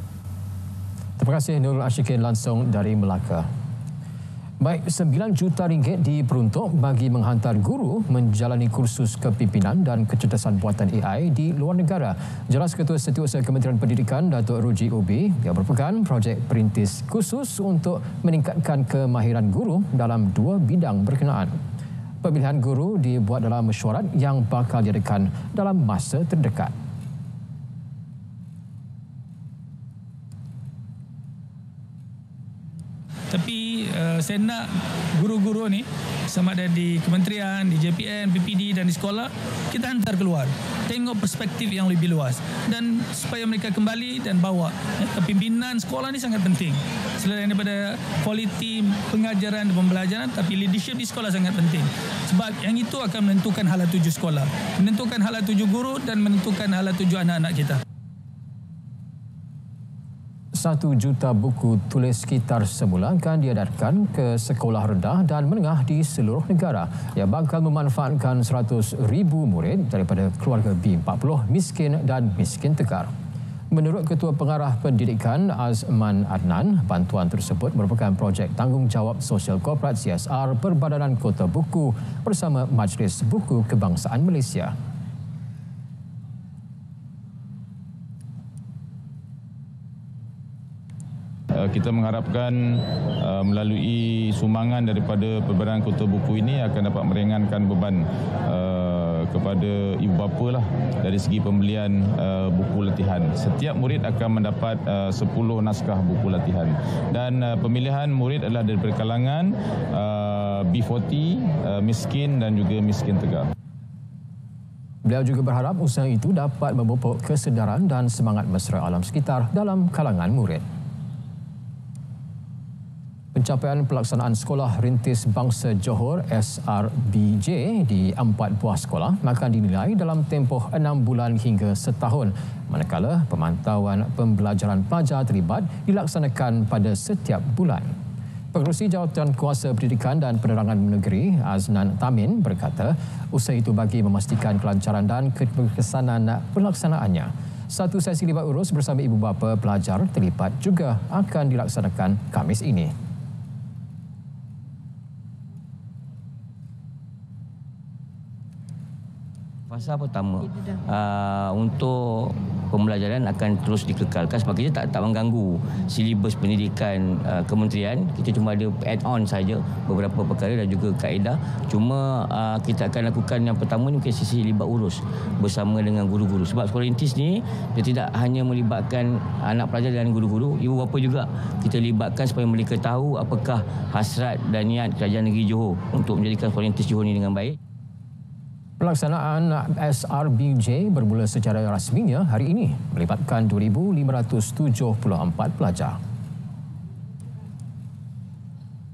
Terima kasih Nurul Ashikin langsung dari Melaka. Baik, RM9 juta diperuntuk bagi menghantar guru menjalani kursus kepimpinan dan kecerdasan buatan AI di luar negara. Jelas Ketua Setiausaha Kementerian Pendidikan Datuk Ruji Ubi yang merupakan projek perintis khusus untuk meningkatkan kemahiran guru dalam 2 bidang berkenaan. Pemilihan guru dibuat dalam mesyuarat yang bakal diadakan dalam masa terdekat. Tapi saya nak guru-guru ni sama ada di kementerian, di JPN, PPD dan di sekolah, kita hantar keluar. Tengok perspektif yang lebih luas dan supaya mereka kembali dan bawa kepimpinan sekolah ni sangat penting. Selain daripada kualiti pengajaran dan pembelajaran, tapi leadership di sekolah sangat penting. Sebab yang itu akan menentukan hala tuju sekolah, menentukan hala tuju guru dan menentukan hala tuju anak-anak kita. 1 juta buku tulis sekitar semula akan diedarkan ke sekolah rendah dan menengah di seluruh negara yang bakal memanfaatkan 100,000 murid daripada keluarga B40 miskin dan miskin tekar. Menurut Ketua Pengarah Pendidikan Azman Adnan, bantuan tersebut merupakan projek tanggungjawab sosial korporat CSR Perbadanan Kota Buku bersama Majlis Buku Kebangsaan Malaysia. Kita mengharapkan melalui sumbangan daripada Perbadanan Kota Buku ini akan dapat meringankan beban kepada ibu bapa lah dari segi pembelian buku latihan. Setiap murid akan mendapat 10 naskah buku latihan dan pemilihan murid adalah daripada kalangan B40, miskin dan juga miskin tegar. Beliau juga berharap usaha itu dapat memupuk kesedaran dan semangat mesra alam sekitar dalam kalangan murid. Pencapaian pelaksanaan Sekolah Rintis Bangsa Johor SRBJ di 4 buah sekolah akan dinilai dalam tempoh 6 bulan hingga setahun, manakala pemantauan pembelajaran pelajar terlibat dilaksanakan pada setiap bulan. Pengerusi Jawatan Kuasa Pendidikan dan Penerangan Negeri Aznan Tamin berkata usaha itu bagi memastikan kelancaran dan keberkesanan pelaksanaannya. Satu sesi libat urus bersama ibu bapa pelajar terlibat juga akan dilaksanakan Khamis ini. Fasa pertama untuk pembelajaran akan terus dikekalkan sebab kita tak mengganggu silibus pendidikan kementerian. Kita cuma ada add-on saja beberapa perkara dan juga kaedah. Cuma kita akan lakukan yang pertama ni mungkin sisi libat urus bersama dengan guru-guru. Sebab sekolah rintis ni dia tidak hanya melibatkan anak pelajar dan guru-guru, ibu bapa juga kita libatkan supaya mereka tahu apakah hasrat dan niat Kerajaan Negeri Johor untuk menjadikan sekolah rintis Johor ni dengan baik. Pelaksanaan SRBJ bermula secara rasminya hari ini melibatkan 2,574 pelajar.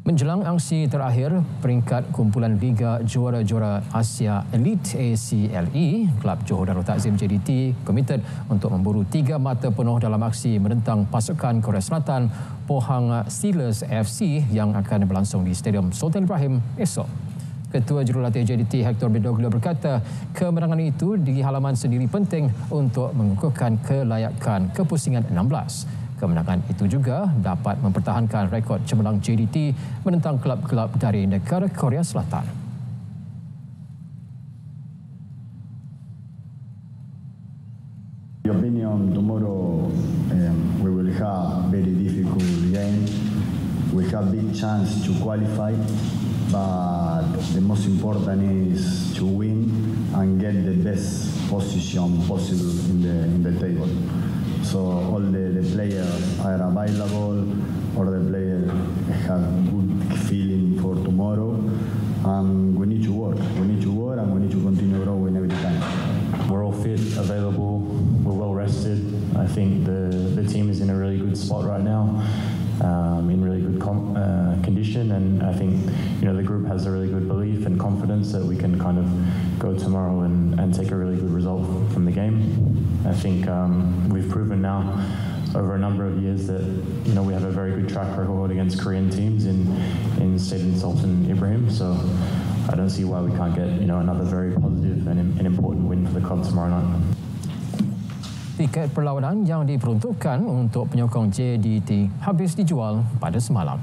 Menjelang aksi terakhir peringkat kumpulan Liga Juara-Juara Asia Elite ACLE, Kelab Johor Darul Takzim JDT komited untuk memburu 3 mata penuh dalam aksi menentang pasukan Korea Selatan Pohang Steelers FC yang akan berlangsung di Stadium Sultan Ibrahim esok. Ketua Jurulatih JDT Hector Bedoglo berkata kemenangan itu di halaman sendiri penting untuk mengukuhkan kelayakan kepusingan 16. Kemenangan itu juga dapat mempertahankan rekod cemerlang JDT menentang kelab-kelab dari negara Korea Selatan. My opinion, tomorrow we will have very difficult game. We have big chance to qualify. But the most important is to win and get the best position possible in the table. So all the players are available, all the players have good feeling for tomorrow, and we need to work. We need to work and we need to continue growing every time. Tomorrow fit, available, we're well rested. I think the team is in a really good spot right now, in really good condition, and I think the group has a really good belief and confidence that we can kind of go tomorrow and take a really good result from the game. I think we've proven now over a number of years that we have a very good track record against Korean teams in Stadium Sultan Ibrahim, so I don't see why we can't get another very positive and important win for the club tomorrow night. Tiket perlawanan yang diperuntukkan untuk penyokong JDT habis dijual pada semalam.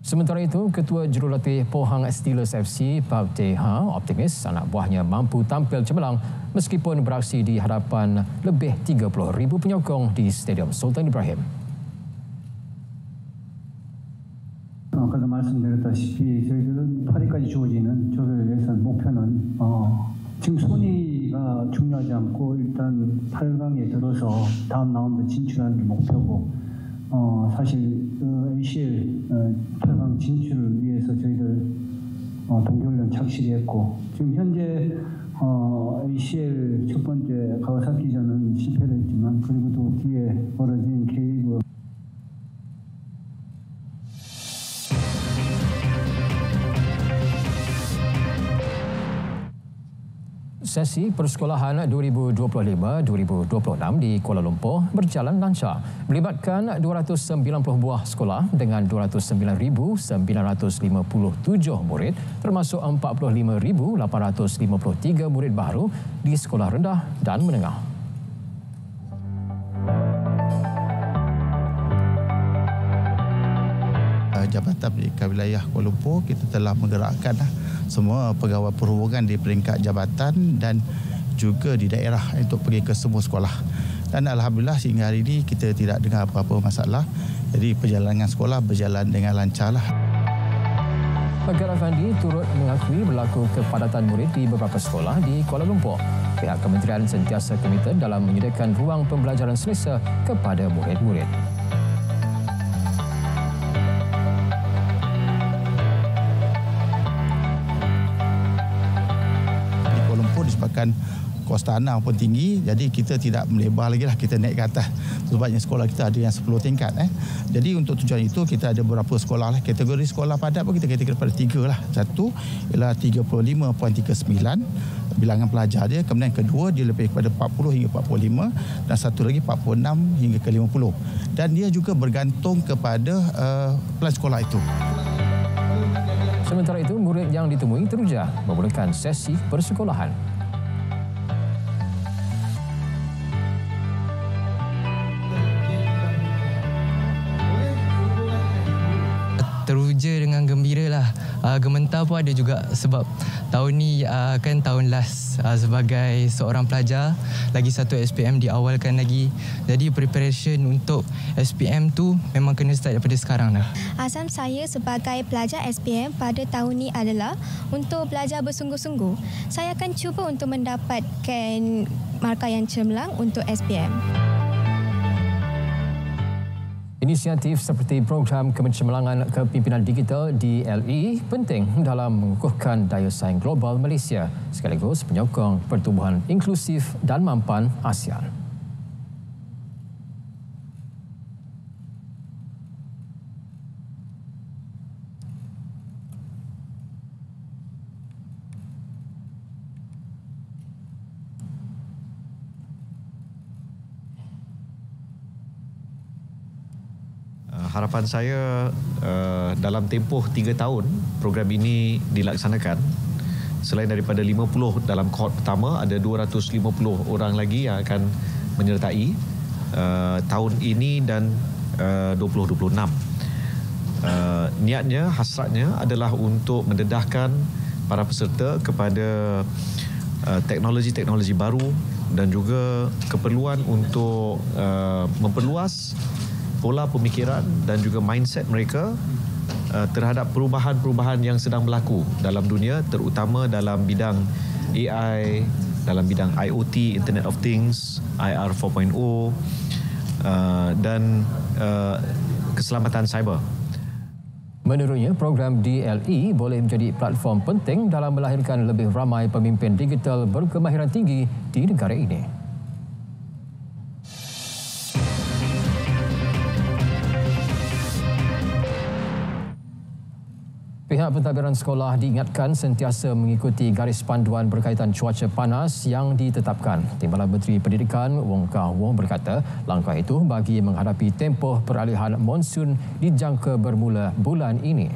Sementara itu, Ketua Jurulatih Pohang Steelers FC, Pak Teha, optimis anak buahnya mampu tampil cemerlang meskipun beraksi di hadapan lebih 30,000 penyokong di Stadium Sultan Ibrahim. 아까도 말씀드렸다시피 저희들은 8위까지 주어지는 조별 예선 목표는 지금 순위가 중요하지 않고 일단 8강에 들어서 다음 라운드 진출하는 게 목표고 사실 ACL 8강 진출을 위해서 저희들 동계훈련 착실히 했고 지금 현재 ACL 첫 번째 가와사키전은 실패를 했지만 그리고 또 뒤에 벌어진 K리그 Sesi persekolahan 2025-2026 di Kuala Lumpur berjalan lancar, melibatkan 290 buah sekolah dengan 209,957 murid, termasuk 45,853 murid baru di sekolah rendah dan menengah. Jabatan Pendidikan Wilayah Kuala Lumpur, kita telah menggerakkan semua pegawai perhubungan di peringkat jabatan dan juga di daerah untuk pergi ke semua sekolah. Dan alhamdulillah sehingga hari ini kita tidak dengar apa-apa masalah. Jadi perjalanan sekolah berjalan dengan lancarlah. Agar Afandi turut mengakui berlaku kepadatan murid di beberapa sekolah di Kuala Lumpur. Pihak kementerian sentiasa komited dalam menyediakan ruang pembelajaran selesa kepada murid-murid. Disebabkan kos tanah pun tinggi, jadi kita tidak melebar lagi lah, kita naik ke atas. Sebabnya sekolah kita ada yang 10 tingkat. Jadi untuk tujuan itu kita ada beberapa sekolah lah. Kategori sekolah padat pun kita kategori pada 3 lah. Satu ialah 35.39 bilangan pelajar dia, kemudian kedua dia lebih kepada 40 hingga 45 dan satu lagi 46 hingga ke 50. Dan dia juga bergantung kepada plan sekolah itu. Sementara itu, murid yang ditemui teruja memulakan sesi persekolahan. Teruja dengan gembira lah. Gementar pun ada juga sebab tahun ni kan tahun last sebagai seorang pelajar, lagi satu SPM diawalkan lagi. Jadi preparation untuk SPM tu memang kena start daripada sekarang dah. Azam saya sebagai pelajar SPM pada tahun ni adalah untuk belajar bersungguh-sungguh. Saya akan cuba untuk mendapatkan markah yang cemerlang untuk SPM. Inisiatif seperti program kemencemerlangan kepimpinan digital DLE penting dalam mengukuhkan daya saing global Malaysia sekaligus penyokong pertumbuhan inklusif dan mampan ASEAN. Harapan saya dalam tempoh 3 tahun program ini dilaksanakan, selain daripada 50 dalam kohort pertama, ada 250 orang lagi yang akan menyertai tahun ini dan 2026. Niatnya, hasratnya adalah untuk mendedahkan para peserta kepada teknologi-teknologi baru dan juga keperluan untuk memperluas pola pemikiran dan juga mindset mereka terhadap perubahan-perubahan yang sedang berlaku dalam dunia, terutama dalam bidang AI, dalam bidang IoT, Internet of Things, IR 4.0 dan keselamatan cyber. Menurutnya, program DLE boleh menjadi platform penting dalam melahirkan lebih ramai pemimpin digital berkemahiran tinggi di negara ini. Pihak pentadbiran sekolah diingatkan sentiasa mengikuti garis panduan berkaitan cuaca panas yang ditetapkan. Timbalan Menteri Pendidikan Wong Kah Wong berkata, langkah itu bagi menghadapi tempoh peralihan monsun dijangka bermula bulan ini.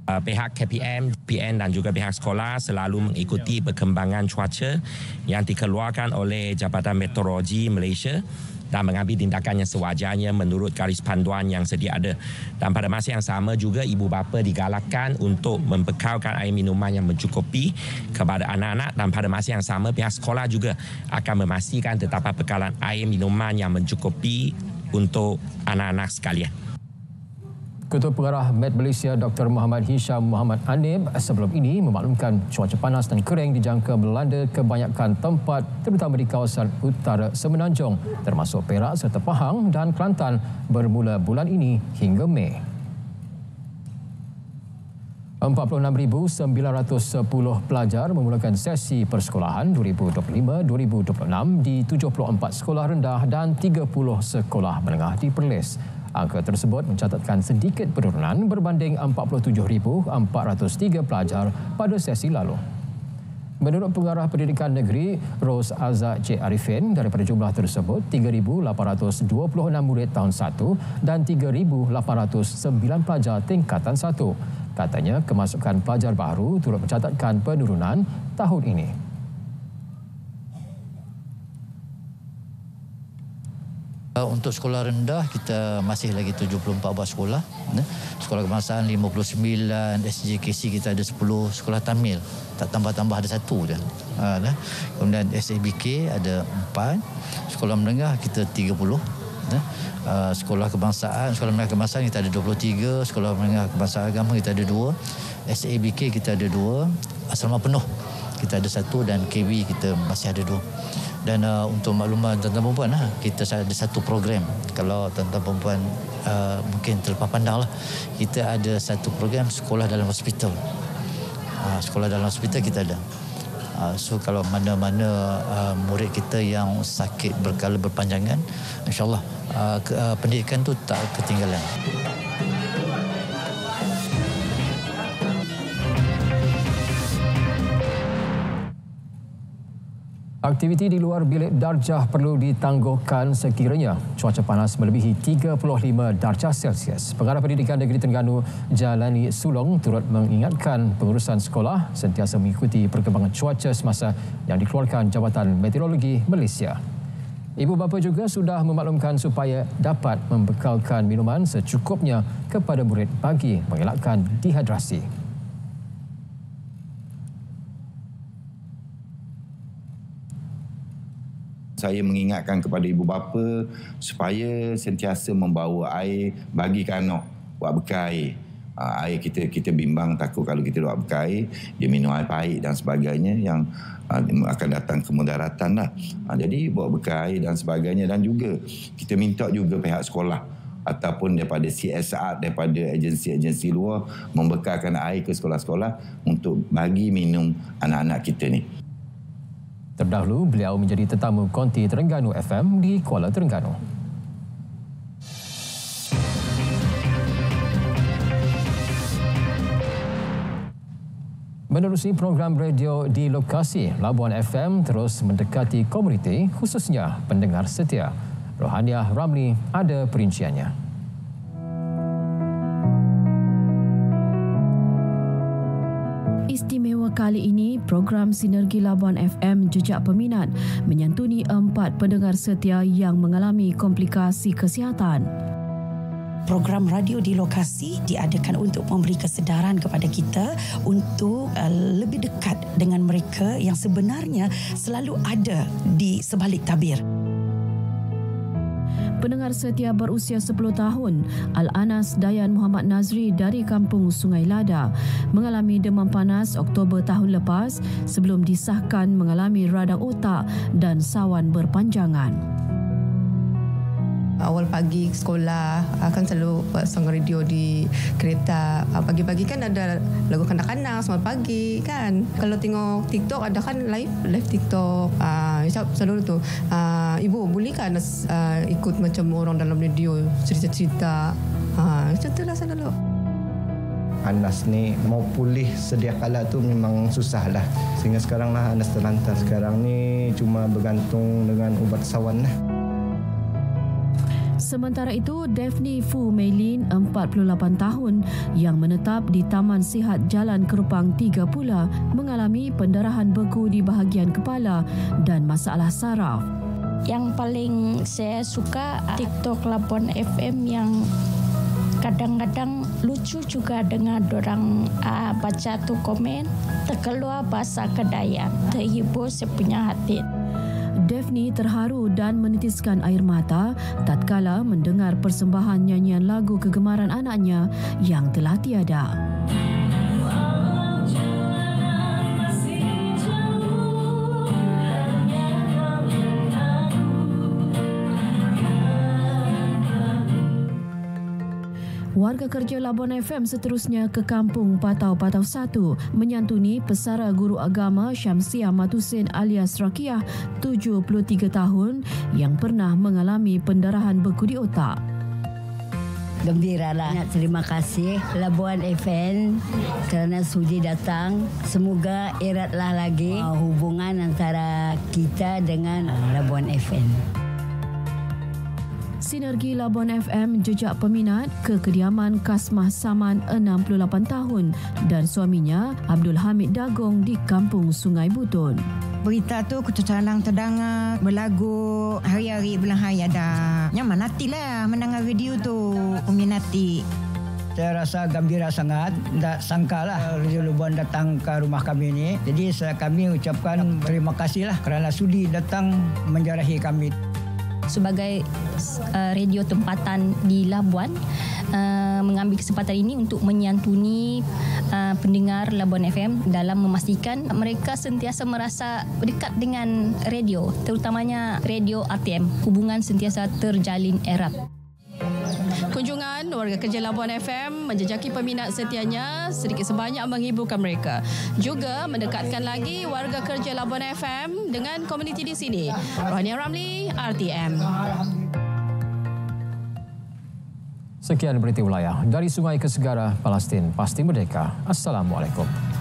Pihak KPM, PN dan juga pihak sekolah selalu mengikuti perkembangan cuaca yang dikeluarkan oleh Jabatan Meteorologi Malaysia dan mengambil tindakan yang sewajarnya menurut garis panduan yang sedia ada. Dan pada masa yang sama juga ibu bapa digalakkan untuk membekalkan air minuman yang mencukupi kepada anak-anak, dan pada masa yang sama pihak sekolah juga akan memastikan terdapat bekalan air minuman yang mencukupi untuk anak-anak sekalian. Ketua Pengarah Met Malaysia Dr. Muhammad Hisham Muhammad Anib sebelum ini memaklumkan cuaca panas dan kering dijangka melanda kebanyakan tempat terutama di kawasan utara Semenanjung termasuk Perak serta Pahang dan Kelantan bermula bulan ini hingga Mei. 46,910 pelajar memulakan sesi persekolahan 2025-2026 di 74 sekolah rendah dan 30 sekolah menengah di Perlis. Angka tersebut mencatatkan sedikit penurunan berbanding 47,403 pelajar pada sesi lalu. Menurut Pengarah Pendidikan Negeri Ros Azad Cik Arifin, daripada jumlah tersebut 3,826 murid tahun 1 dan 3,809 pelajar tingkatan 1. Katanya kemasukan pelajar baru turut mencatatkan penurunan tahun ini. Untuk sekolah rendah, kita masih lagi 74 buah sekolah. Sekolah kebangsaan 59, SJKC kita ada 10, sekolah Tamil tak tambah-tambah ada 1 je. Kemudian SABK ada 4, sekolah menengah kita 30. Sekolah kebangsaan, sekolah menengah kebangsaan kita ada 23, sekolah menengah kebangsaan agama kita ada 2, SABK kita ada 2, asrama penuh kita ada 1 dan KB kita masih ada 2. Dan untuk makluman tuan-tuan perempuan, kita ada satu program. Kalau tuan-tuan perempuan mungkin terlepas pandang lah, kita ada satu program sekolah dalam hospital. Sekolah dalam hospital kita ada. So kalau mana-mana murid kita yang sakit berkala berpanjangan, insyaAllah pendidikan tu tak ketinggalan. Aktiviti di luar bilik darjah perlu ditangguhkan sekiranya cuaca panas melebihi 35 darjah Celsius. Pengarah Pendidikan Negeri Terengganu Jalani Sulong turut mengingatkan pengurusan sekolah sentiasa mengikuti perkembangan cuaca semasa yang dikeluarkan Jabatan Meteorologi Malaysia. Ibu bapa juga sudah memaklumkan supaya dapat membekalkan minuman secukupnya kepada murid bagi mengelakkan dehidrasi. Saya mengingatkan kepada ibu bapa supaya sentiasa membawa air bagi kanak buat bekal air. Air kita bimbang takut kalau kita buat bekal air, dia minum air pahit dan sebagainya yang akan datang kemudaratan lah. Jadi buat bekal air dan sebagainya, dan juga kita minta juga pihak sekolah ataupun daripada CSR, daripada agensi-agensi luar membekalkan air ke sekolah-sekolah untuk bagi minum anak-anak kita ni. Terdahulu, beliau menjadi tetamu Konti Terengganu FM di Kuala Terengganu. Menerusi program radio di lokasi, Labuan FM terus mendekati komuniti, khususnya pendengar setia. Rohaniah Ramli ada perinciannya. Istimewa kali ini, program Sinergi Labuan FM Jejak Peminat menyantuni 4 pendengar setia yang mengalami komplikasi kesihatan. Program radio di lokasi diadakan untuk memberi kesedaran kepada kita untuk lebih dekat dengan mereka yang sebenarnya selalu ada di sebalik tabir. Pendengar setia berusia 10 tahun, Al-Anas Dayan Muhammad Nazri dari Kampung Sungai Lada mengalami demam panas Oktober tahun lepas sebelum disahkan mengalami radang otak dan sawan berpanjangan. Awal pagi sekolah akan selalu buat song radio di kereta. Pagi-pagi kan ada lagu kanak-kanak selamat pagi kan. Kalau tengok TikTok ada kan live TikTok. Selalu tu ibu boleh kan ikut macam orang dalam radio cerita-cerita. Macam tu lah selalu. Anas ni mau pulih sedia kala tu memang susah lah. Sehingga sekarang lah Anas terlantar. Sekarang ni cuma bergantung dengan ubat sawan lah. Sementara itu, Daphne Fu Meilin, 48 tahun, yang menetap di Taman Sihat Jalan Kerupang 3 Pula, mengalami pendarahan beku di bahagian kepala dan masalah saraf. Yang paling saya suka TikTok Labuan FM yang kadang-kadang lucu juga dengan dorang baca tu komen, terkeluar bahasa Kedayak, terhibur saya punya hati. Daphne terharu dan menitiskan air mata tatkala mendengar persembahan nyanyian lagu kegemaran anaknya yang telah tiada. Warga kerja Labuan FM seterusnya ke Kampung Patau-Patau 1 menyantuni pesara guru agama Syamsiah Matusin alias Rakiah, 73 tahun, yang pernah mengalami pendarahan beku di otak. Gembiralah. Terima kasih Labuan FM kerana sudi datang. Semoga eratlah lagi hubungan antara kita dengan Labuan FM. Sinergi Labuan FM jejak peminat ke kediaman Kasmah Saman, 68 tahun, dan suaminya Abdul Hamid Dagong di Kampung Sungai Butun. Berita tu kecalang terdengar berlagu hari-hari bulan hari ada. Nyaman hatilah mendengar video tu, peminati. Saya rasa gembira sangat, tak sangkalah Radio Labuan datang ke rumah kami ini. Jadi kami ucapkan terima kasihlah kerana sudi datang menjarahi kami. Sebagai radio tempatan di Labuan, mengambil kesempatan ini untuk menyantuni pendengar Labuan FM dalam memastikan mereka sentiasa merasa dekat dengan radio, terutamanya radio RTM. Hubungan sentiasa terjalin erat. Kunjungan warga kerja Labuan FM menjejaki peminat setianya sedikit sebanyak menghiburkan mereka. Juga mendekatkan lagi warga kerja Labuan FM dengan komuniti di sini. Rohania Ramli, RTM. Sekian berita wilayah dari Sungai ke Segara, Palestin pasti merdeka. Assalamualaikum.